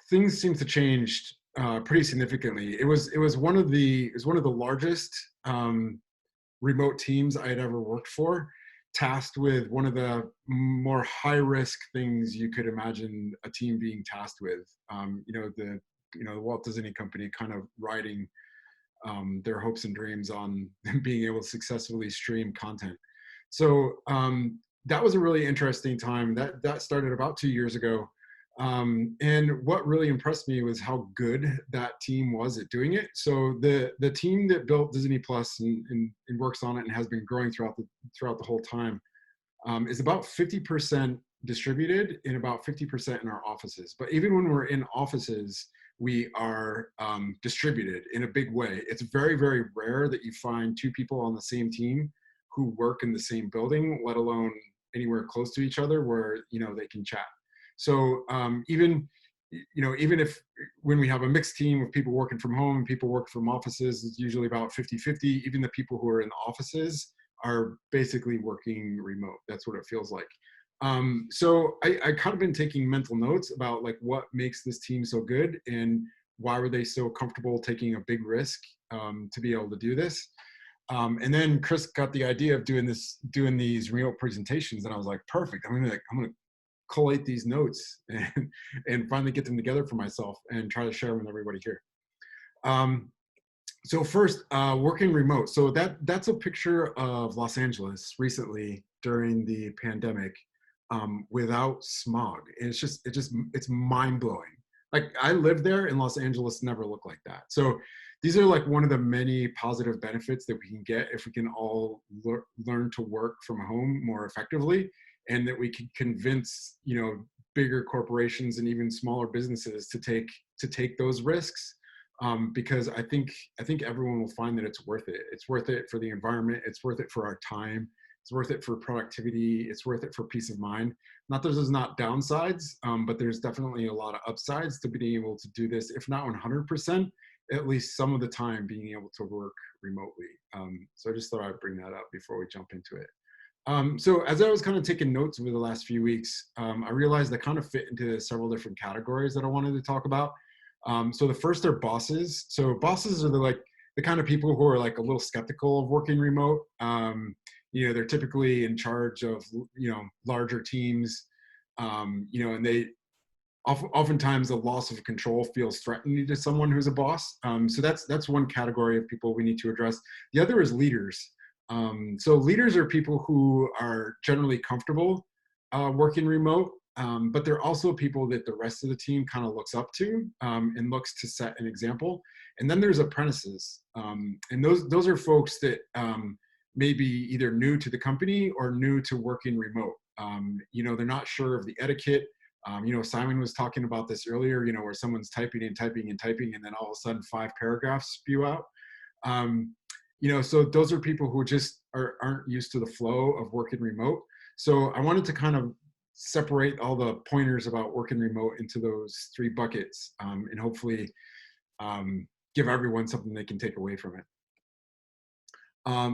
things seemed to change pretty significantly. It was one of the largest remote teams I had ever worked for. tasked with one of the more high risk things you could imagine a team being tasked with. The Walt Disney Company kind of riding their hopes and dreams on being able to successfully stream content. So that was a really interesting time. That started about 2 years ago. And what really impressed me was how good that team was at doing it. So the team that built Disney Plus and works on it and has been growing throughout the whole time is about 50% distributed and about 50% in our offices. But even when we're in offices, we are distributed in a big way. It's very, very rare that you find two people on the same team who work in the same building, let alone anywhere close to each other where they can chat. So even if when we have a mixed team of people working from home and people working from offices, it's usually about 50-50. Even the people who are in the offices are basically working remote. That's what it feels like. So I kind of been taking mental notes about like what makes this team so good and why were they so comfortable taking a big risk to be able to do this. And then Chris got the idea of doing these remote presentations, and I was like, perfect. I'm gonna collate these notes and finally get them together for myself and try to share them with everybody here. So first, working remote. So that's a picture of Los Angeles recently during the pandemic without smog. And it's mind blowing. Like I lived there and Los Angeles never looked like that. So these are like one of the many positive benefits that we can get if we can all learn to work from home more effectively, and that we can convince bigger corporations and even smaller businesses to take those risks, because I think everyone will find that it's worth it. It's worth it for the environment. It's worth it for our time. It's worth it for productivity. It's worth it for peace of mind. Not that there's not downsides, but there's definitely a lot of upsides to being able to do this, if not 100%, at least some of the time being able to work remotely. So I just thought I'd bring that up before we jump into it. So as I was kind of taking notes over the last few weeks, I realized I kind of fit into several different categories that I wanted to talk about. So the first are bosses. So bosses are the kind of people who are like a little skeptical of working remote. They're typically in charge of larger teams, and they oftentimes the loss of control feels threatening to someone who's a boss. So that's one category of people we need to address. The other is leaders. So leaders are people who are generally comfortable working remote, but they're also people that the rest of the team kind of looks up to and looks to set an example. And then there's apprentices, and those are folks that may be either new to the company or new to working remote. They're not sure of the etiquette. Simon was talking about this earlier, where someone's typing and typing and typing, and then all of a sudden 5 paragraphs spew out. So those are people who just aren't used to the flow of working remote. So I wanted to kind of separate all the pointers about working remote into those 3 buckets, and hopefully give everyone something they can take away from it.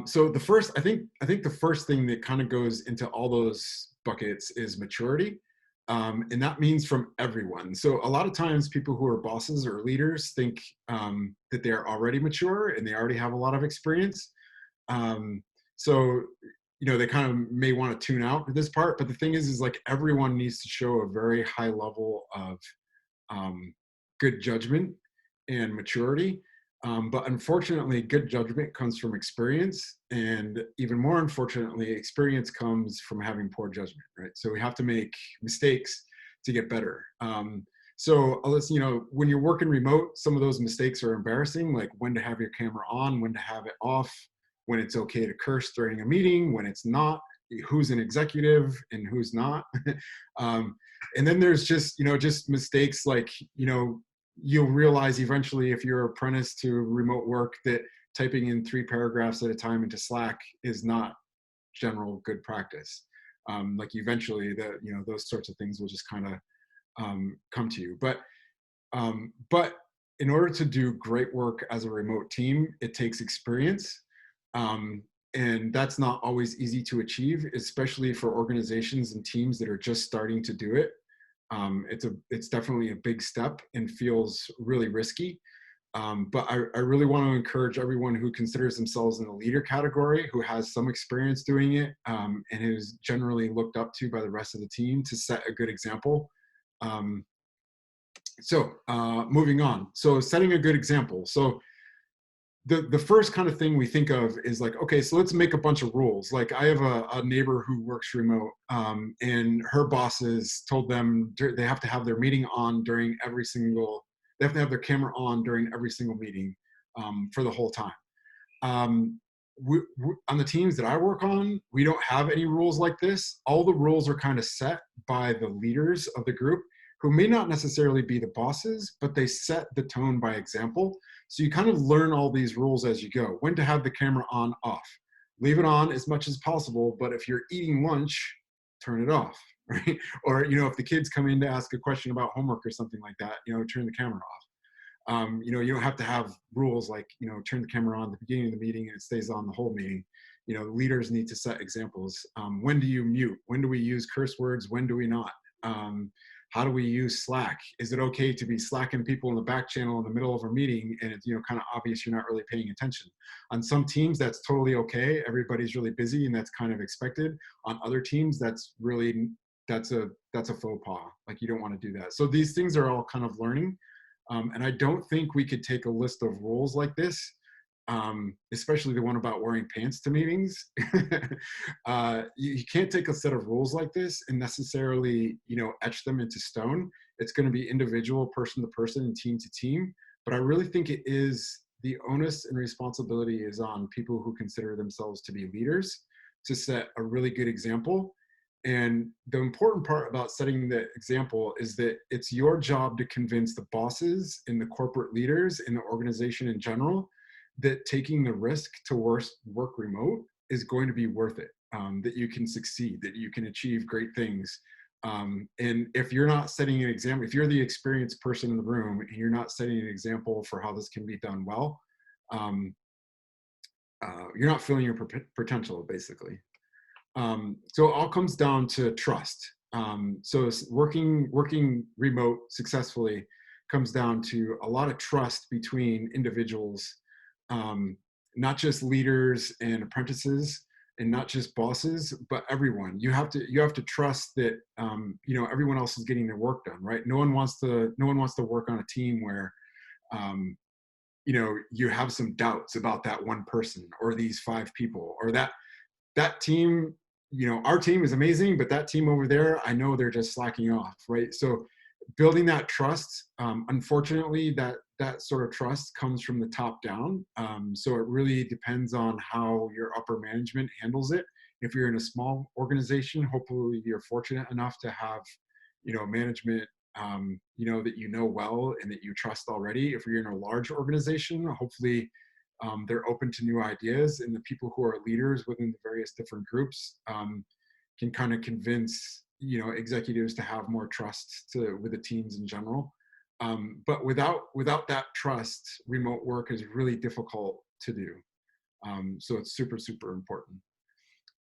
So I think the first thing that kind of goes into all those buckets is maturity. And that means from everyone. So a lot of times people who are bosses or leaders think that they're already mature and they already have a lot of experience. So they kind of may want to tune out this part, but the thing is like everyone needs to show a very high level of good judgment and maturity. But unfortunately, good judgment comes from experience, and even more unfortunately, experience comes from having poor judgment, right? So we have to make mistakes to get better. So when you're working remote, some of those mistakes are embarrassing, like when to have your camera on, when to have it off, when it's okay to curse during a meeting, when it's not, who's an executive and who's not. And then there's just mistakes like, you'll realize eventually if you're apprentice to remote work that typing in 3 paragraphs at a time into Slack is not general good practice. Like eventually those sorts of things will just kind of come to you. But in order to do great work as a remote team, it takes experience. And that's not always easy to achieve, especially for organizations and teams that are just starting to do it. It's definitely a big step and feels really risky. But I really want to encourage everyone who considers themselves in the leader category, who has some experience doing it, and who's generally looked up to by the rest of the team, to set a good example. Moving on. So setting a good example. So the first kind of thing we think of is like, okay, so let's make a bunch of rules. Like I have a neighbor who works remote, and her bosses told them they have to have their meeting on during every single, they have to have their camera on during every single meeting for the whole time. On the teams that I work on, we don't have any rules like this. All the rules are kind of set by the leaders of the group, who may not necessarily be the bosses, but they set the tone by example. So you kind of learn all these rules as you go. When to have the camera on, off. Leave it on as much as possible, but if you're eating lunch, turn it off, right? Or, if the kids come in to ask a question about homework or something like that, turn the camera off. You don't have to have rules like, turn the camera on at the beginning of the meeting and it stays on the whole meeting. Leaders need to set examples. When do you mute? When do we use curse words? When do we not? How do we use Slack? Is it okay to be slacking people in the back channel in the middle of a meeting and it's kind of obvious you're not really paying attention? On some teams, that's totally okay. Everybody's really busy and that's kind of expected. On other teams, that's a faux pas. Like you don't want to do that. So these things are all kind of learning. And I don't think we could take a list of rules like this, especially the one about wearing pants to meetings. You can't take a set of rules like this and necessarily, etch them into stone. It's going to be individual, person to person and team to team. But I really think it is the onus and responsibility is on people who consider themselves to be leaders to set a really good example. And the important part about setting the example is that it's your job to convince the bosses and the corporate leaders in the organization in general that taking the risk to work remote is going to be worth it, that you can succeed, that you can achieve great things. And if you're not setting an example, if you're the experienced person in the room and you're not setting an example for how this can be done well, you're not filling your potential, basically. So it all comes down to trust. So working remote successfully comes down to a lot of trust between individuals, not just leaders and apprentices and not just bosses, but everyone. You have to trust that, everyone else is getting their work done, right? No one wants to work on a team where, you have some doubts about that one person or these 5 people or that team. Our team is amazing, but that team over there, I know they're just slacking off, right? So building that trust, unfortunately, that sort of trust comes from the top down. So it really depends on how your upper management handles it. If you're in a small organization, hopefully you're fortunate enough to have, management, that well and that you trust already. If you're in a large organization, hopefully they're open to new ideas, and the people who are leaders within the various different groups can kind of convince executives to have more trust with the teams in general. But without that trust, remote work is really difficult to do. So it's super, super important.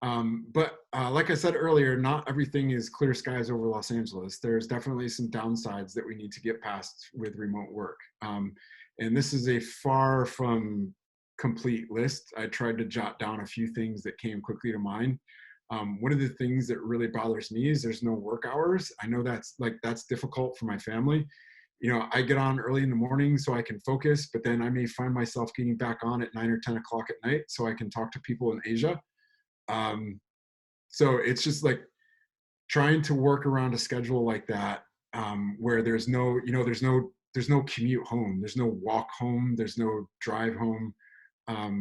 But like I said earlier, not everything is clear skies over Los Angeles. There's definitely some downsides that we need to get past with remote work. And this is a far from complete list. I tried to jot down a few things that came quickly to mind. One of the things that really bothers me is there's no work hours. I know that's difficult for my family. I get on early in the morning so I can focus, but then I may find myself getting back on at 9 or 10 o'clock at night so I can talk to people in Asia. So it's just like trying to work around a schedule like that, where there's no commute home, there's no walk home, there's no drive home.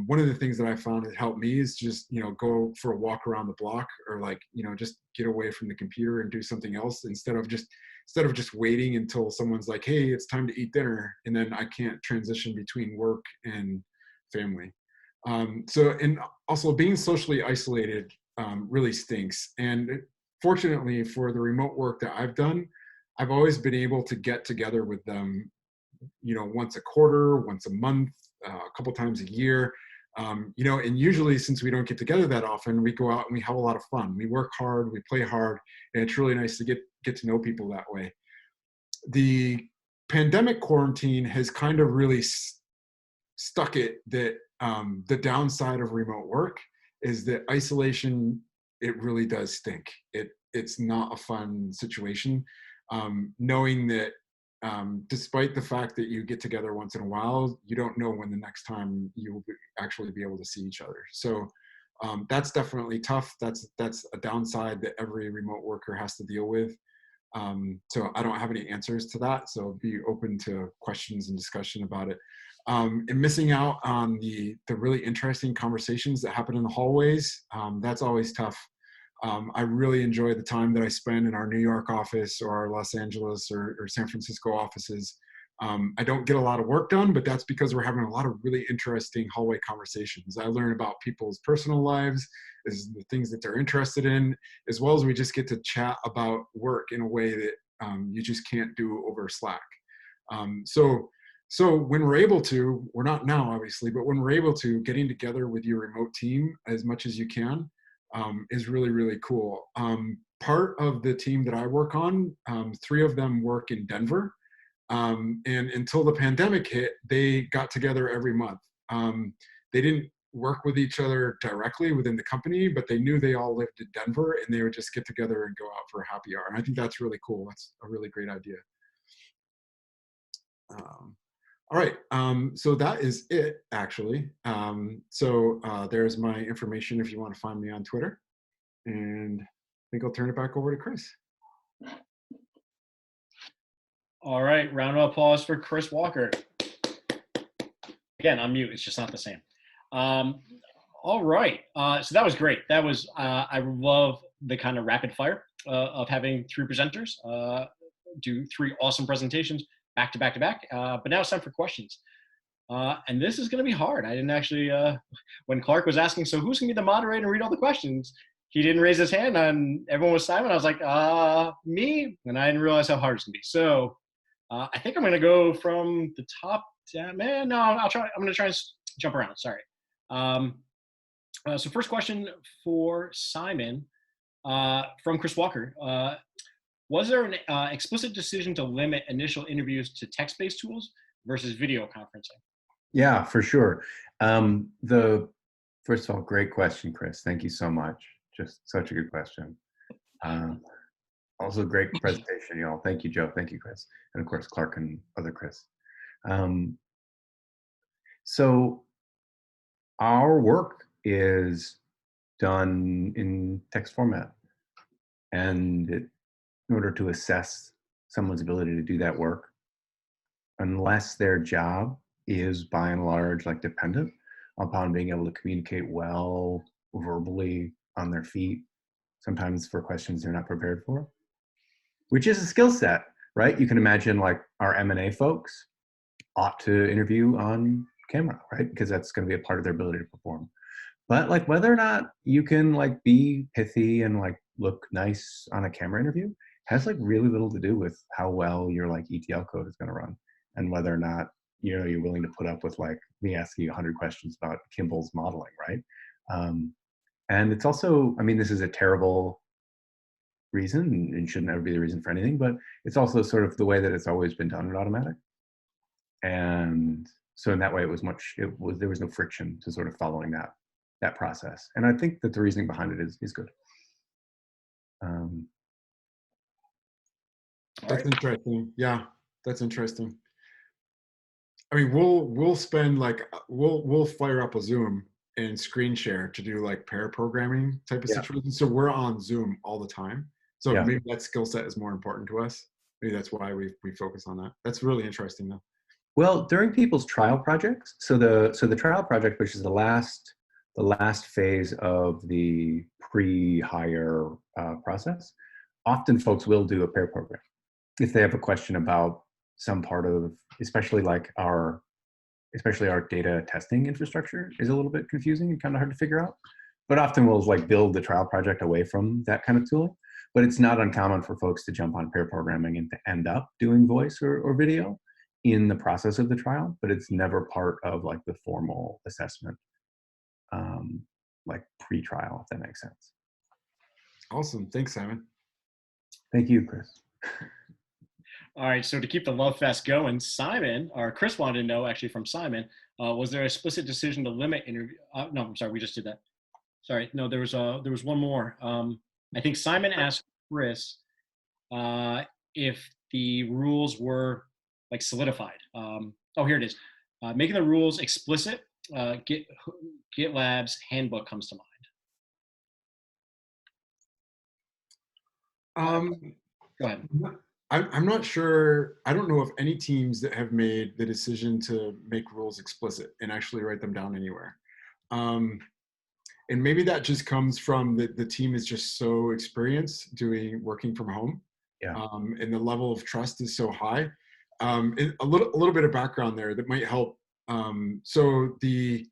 One of the things that I found that helped me is just, go for a walk around the block, or just get away from the computer and do something else instead of just waiting until someone's like, hey, it's time to eat dinner. And then I can't transition between work and family. And also being socially isolated really stinks. And fortunately for the remote work that I've done, I've always been able to get together with them, once a quarter, once a month, a couple times a year. And usually, since we don't get together that often, we go out and we have a lot of fun. We work hard, we play hard, and it's really nice to get to know people that way. The pandemic quarantine has kind of really stuck it that the downside of remote work is that isolation, it really does stink. It's not a fun situation. Knowing that despite the fact that you get together once in a while, you don't know when the next time you will actually be able to see each other. So that's definitely tough. That's a downside that every remote worker has to deal with. So I don't have any answers to that. So be open to questions and discussion about it. And missing out on the really interesting conversations that happen in the hallways, that's always tough. I really enjoy the time that I spend in our New York office or our Los Angeles or San Francisco offices. I don't get a lot of work done, but that's because we're having a lot of really interesting hallway conversations. I learn about people's personal lives, is the things that they're interested in, as well as we just get to chat about work in a way that you just can't do over Slack. So when we're able to, we're not now obviously, but when we're able to, getting together with your remote team as much as you can is really, really cool. Part of the team that I work on, 3 of them work in Denver. And until the pandemic hit, they got together every month. They didn't work with each other directly within the company, but they knew they all lived in Denver and they would just get together and go out for a happy hour. And I think that's really cool. That's a really great idea. All right, so that is it, actually. There's my information if you want to find me on Twitter. And I think I'll turn it back over to Chris. All right, round of applause for Chris Walker. Again, on mute, it's just not the same. All right, so that was great. That was, I love the kind of rapid fire of having 3 presenters do 3 awesome presentations back to back to back. But now it's time for questions. And this is going to be hard. I didn't actually, when Clark was asking, so who's going to be the moderator and read all the questions? He didn't raise his hand and everyone was silent. I was like, me? And I didn't realize how hard it's going to be. So I think I'm going to go from the top down. Man, no, I'm going to try and jump around. Sorry. So first question for Simon from Chris Walker. Was there an explicit decision to limit initial interviews to text-based tools versus video conferencing? Yeah, for sure. First of all, great question, Chris. Thank you so much. Just such a good question. Also, great presentation, y'all. Thank you, Joe. Thank you, Chris. And of course, Clark and other Chris. So our work is done in text format. And in order to assess someone's ability to do that work, unless their job is by and large like dependent upon being able to communicate well verbally on their feet, sometimes for questions they're not prepared for, which is a skill set, right? You can imagine like our M&A folks ought to interview on camera, right? Because that's going to be a part of their ability to perform. But like whether or not you can like be pithy and like look nice on a camera interview has like really little to do with how well your like ETL code is going to run, and whether or not you're willing to put up with like me asking you 100 questions about Kimball's modeling, right? And it's also, I mean, this is a terrible reason and shouldn't ever be the reason for anything, but it's also sort of the way that it's always been done in automatic. And so in that way, there was no friction to sort of following that process. And I think that the reasoning behind it is good. That's interesting. Yeah, that's interesting. I mean, we'll spend like we'll fire up a Zoom and screen share to do like pair programming type of situation. So we're on Zoom all the time. So maybe that skill set is more important to us. Maybe that's why we focus on that. That's really interesting though. Well, during people's trial projects, so the trial project, which is the last phase of the pre-hire process, often folks will do a pair program if they have a question about some part of, especially our data testing infrastructure is a little bit confusing and kind of hard to figure out. But often we'll like build the trial project away from that kind of tooling. But it's not uncommon for folks to jump on pair programming and to end up doing voice or video in the process of the trial, but it's never part of like the formal assessment, like pre-trial, if that makes sense. Awesome. Thanks, Simon. Thank you, Chris. All right, so to keep the love fest going, Simon, or Chris wanted to know actually from Simon, was there an explicit decision to limit interview? No, I'm sorry, we just did that. Sorry, no, there was one more. I think Simon asked Chris if the rules were like solidified. Oh, here it is. Making the rules explicit. GitLab's handbook comes to mind. Go ahead. I'm not sure. I don't know of any teams that have made the decision to make rules explicit and actually write them down anywhere. And maybe that just comes from the team is just so experienced working from home. Yeah. And the level of trust is so high. And a little bit of background there that might help. So the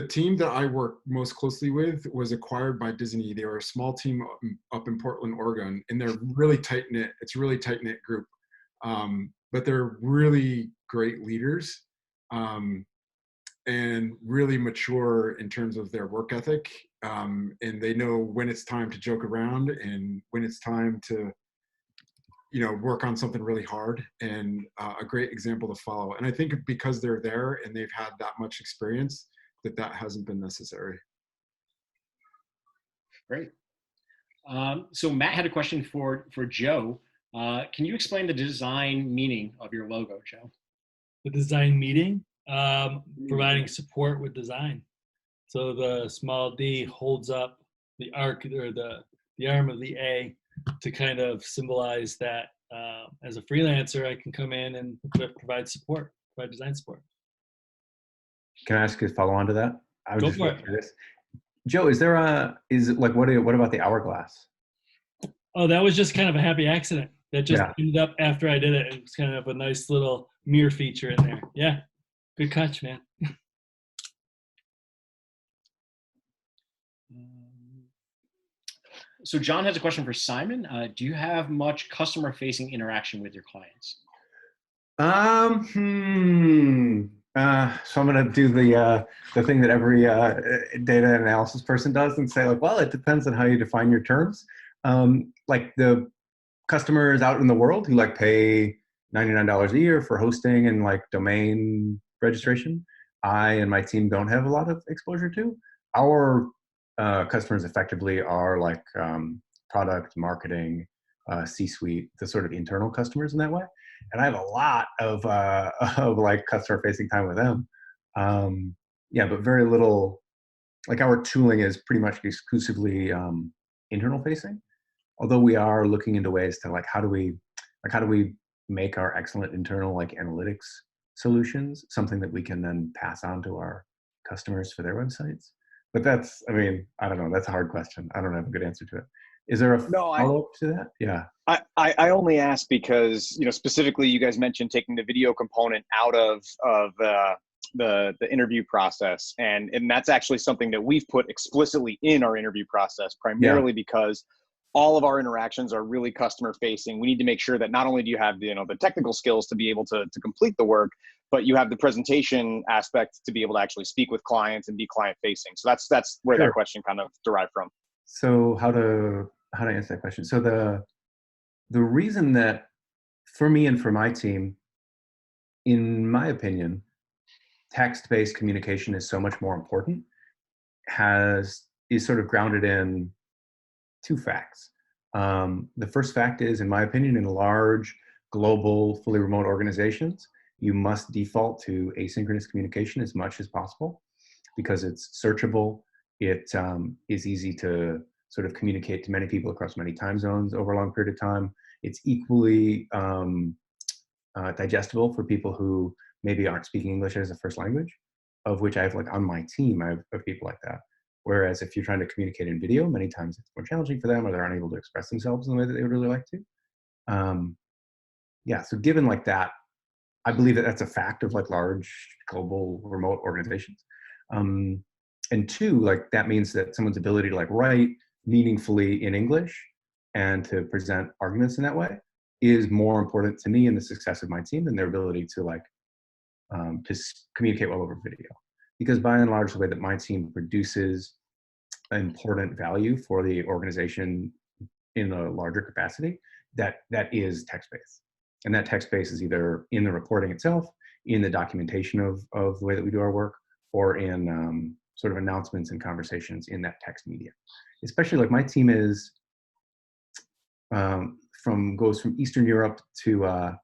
team that I work most closely with was acquired by Disney. They were a small team up in Portland, Oregon, and they're really tight knit. It's a really tight knit group, but they're really great leaders and really mature in terms of their work ethic. And they know when it's time to joke around and when it's time to, work on something really hard, and a great example to follow. And I think because they're there and they've had that much experience, that hasn't been necessary. Great. So Matt had a question for Joe. Can you explain the design meaning of your logo, Joe? The design meeting, providing support with design. So the small d holds up the arc or the arm of the A to kind of symbolize that as a freelancer, I can come in and provide support, provide design support. Can I ask you a follow on to that? I was Go just for it. curious. Joe, what about the hourglass? Oh, that was just kind of a happy accident. That just ended up after I did it. It was kind of a nice little mirror feature in there. Yeah, good catch, man. So John has a question for Simon. Do you have much customer-facing interaction with your clients? So I'm gonna do the thing that every data analysis person does and say, like, well, it depends on how you define your terms. Like the customers out in the world who like pay $99 a year for hosting and like domain registration, I and my team don't have a lot of exposure to. Our customers effectively are like product marketing, C-suite, the sort of internal customers in that way. And I have a lot of like customer-facing time with them. Yeah, but very little. Like our tooling is pretty much exclusively internal-facing. Although we are looking into ways to like how do we make our excellent internal like analytics solutions something that we can then pass on to our customers for their websites. But that's, I mean, I don't know. That's a hard question. I don't have a good answer to it. Is there a follow-up to that? Yeah. I only ask because, specifically you guys mentioned taking the video component out of the interview process. And that's actually something that we've put explicitly in our interview process, primarily because all of our interactions are really customer facing. We need to make sure that not only do you have the technical skills to be able to complete the work, but you have the presentation aspect to be able to actually speak with clients and be client facing. So that's where that question kind of derived from. So how to answer that question? So the reason that for me and for my team, in my opinion, text-based communication is so much more important is sort of grounded in two facts. The first fact is, in my opinion, in large, global, fully remote organizations, you must default to asynchronous communication as much as possible because it's searchable. It is easy to sort of communicate to many people across many time zones over a long period of time. It's equally digestible for people who maybe aren't speaking English as a first language, of which I have like on my team, I have people like that. Whereas if you're trying to communicate in video, many times it's more challenging for them or they're unable to express themselves in the way that they would really like to. Yeah, so given like that, I believe that that's a fact of like large global remote organizations. And two, like that means that someone's ability to like write meaningfully in English and to present arguments in that way is more important to me and the success of my team than their ability to like to communicate well over video. Because by and large, the way that my team produces important value for the organization in a larger capacity, that is text-based. And that text base is either in the recording itself, in the documentation of the way that we do our work, or in sort of announcements and conversations in that text media. Especially like my team is goes from Eastern Europe to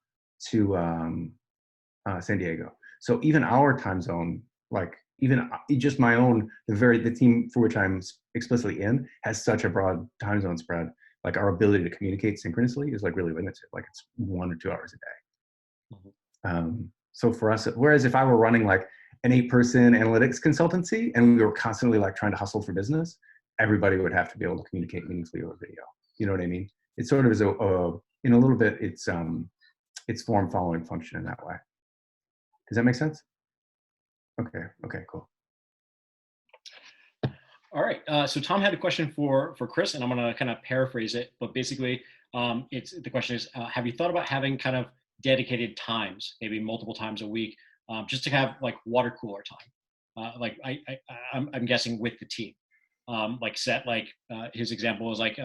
San Diego. So even our time zone, like even just my own, the team for which I'm explicitly in has such a broad time zone spread. Like our ability to communicate synchronously is like really limited. Like it's 1 or 2 hours a day. Mm-hmm. So for us, whereas if I were running like an 8-person analytics consultancy and we were constantly like trying to hustle for business, everybody would have to be able to communicate meaningfully over video. You know what I mean? It sort of is in a little bit, it's form following function in that way. Does that make sense? Okay, cool. All right. So Tom had a question for Chris, and I'm going to kind of paraphrase it, but basically, the question is, have you thought about having kind of dedicated times, maybe multiple times a week, just to have like water cooler time? Like I'm guessing with the team, like set like his example was like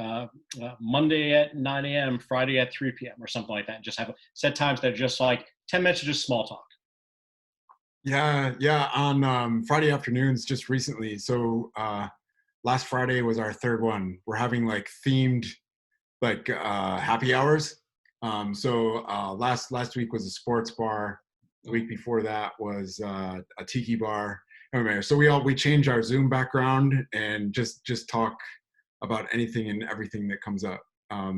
Monday at 9 a.m., Friday at 3 p.m. or something like that. Just have set times that are just like 10 minutes of just small talk. Yeah, on Friday afternoons just recently. So last Friday was our third one. We're having like themed like happy hours. So last week was a sports bar. The week before that was a tiki bar. Anyway, so we change our Zoom background and just talk about anything and everything that comes up.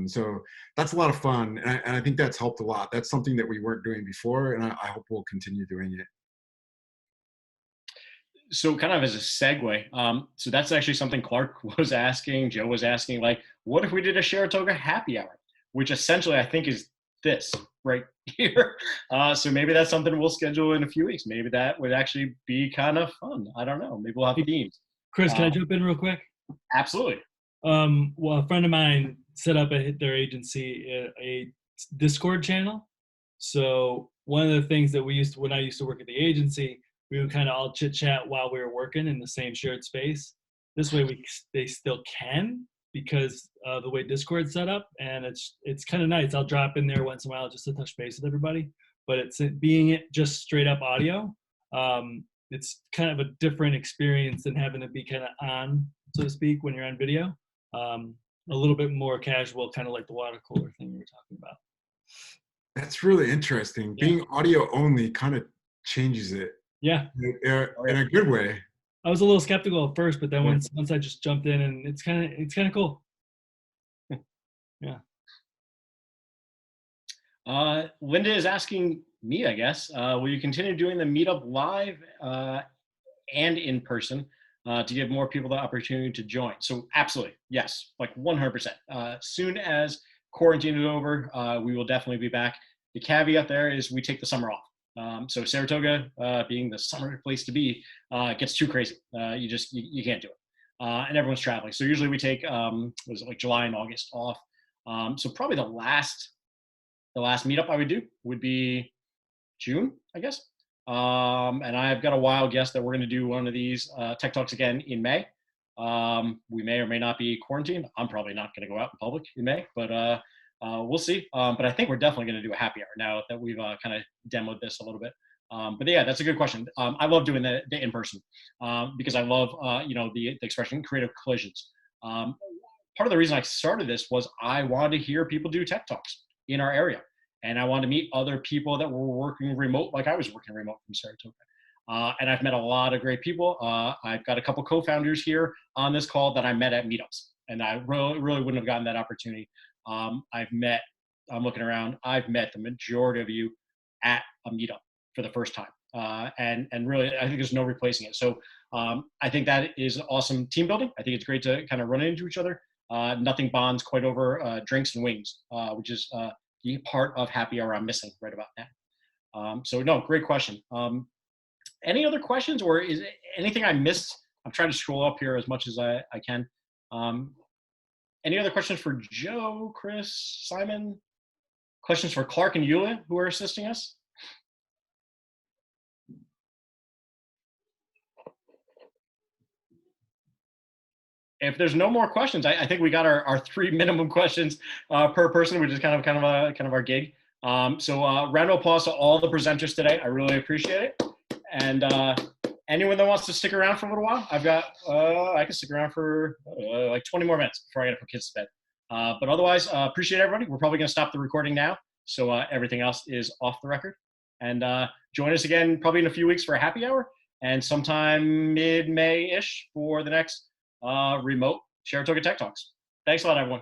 So that's a lot of fun, and I think that's helped a lot. That's something that we weren't doing before, and I hope we'll continue doing it. So kind of as a segue, so that's actually something Clark was asking, Joe was asking, like, what if we did a Sharatoga happy hour, which essentially I think is this right here. So maybe that's something we'll schedule in a few weeks. Maybe that would actually be kind of fun. I don't know. Maybe we'll have themes. Chris, can I jump in real quick? Absolutely. Well, a friend of mine set up at their agency a Discord channel. So one of the things that when I used to work at the agency, we would kind of all chit chat while we were working in the same shared space. This way they still can, because of the way Discord's set up, and it's kind of nice. I'll drop in there once in a while just to touch base with everybody, but it's being it just straight up audio. It's kind of a different experience than having to be kind of on, so to speak, when you're on video. A little bit more casual, kind of like the water cooler thing you were talking about. That's really interesting. Yeah. Being audio only kind of changes it. Yeah. In a good way. I was a little skeptical at first, but then once I just jumped in, and it's kind of cool. Yeah. Linda is asking me, I guess, will you continue doing the meetup live and in person to give more people the opportunity to join? So absolutely, yes, like 100%. Soon as quarantine is over, we will definitely be back. The caveat there is we take the summer off. So Saratoga, being the summer place to be, gets too crazy. You can't do it. And everyone's traveling. So usually we take, was it like July and August off. So probably the last meetup I would do would be June, I guess. And I've got a wild guess that we're going to do one of these Tech Talks again in May. We may or may not be quarantined. I'm probably not going to go out in public in May, but we'll see. But I think we're definitely going to do a happy hour now that we've kind of demoed this a little bit. But yeah, that's a good question. I love doing the in-person because I love, the expression creative collisions. Part of the reason I started this was I wanted to hear people do tech talks in our area. And I wanted to meet other people that were working remote, like I was working remote from Saratoga. And I've met a lot of great people. I've got a couple co-founders here on this call that I met at meetups. And I really wouldn't have gotten that opportunity. I'm looking around, I've met the majority of you at a meetup for the first time. And really, I think there's no replacing it. So I think that is awesome team building. I think it's great to kind of run into each other. Nothing bonds quite over drinks and wings, which is the part of happy hour I'm missing right about now. So no, great question. Any other questions, or is anything I missed? I'm trying to scroll up here as much as I can. Any other questions for Joe, Chris, Simon? Questions for Clark and Yulia, who are assisting us? If there's no more questions, I think we got our 3 minimum questions per person, which is kind of our gig. So round of applause to all the presenters today. I really appreciate it. And anyone that wants to stick around for a little while, I've got, I can stick around for like 20 more minutes before I gotta put kids to bed. But otherwise, appreciate everybody. We're probably gonna stop the recording now. So everything else is off the record. And join us again probably in a few weeks for a happy hour and sometime mid-May-ish for the next remote Sharatoga Tech Talks. Thanks a lot, everyone.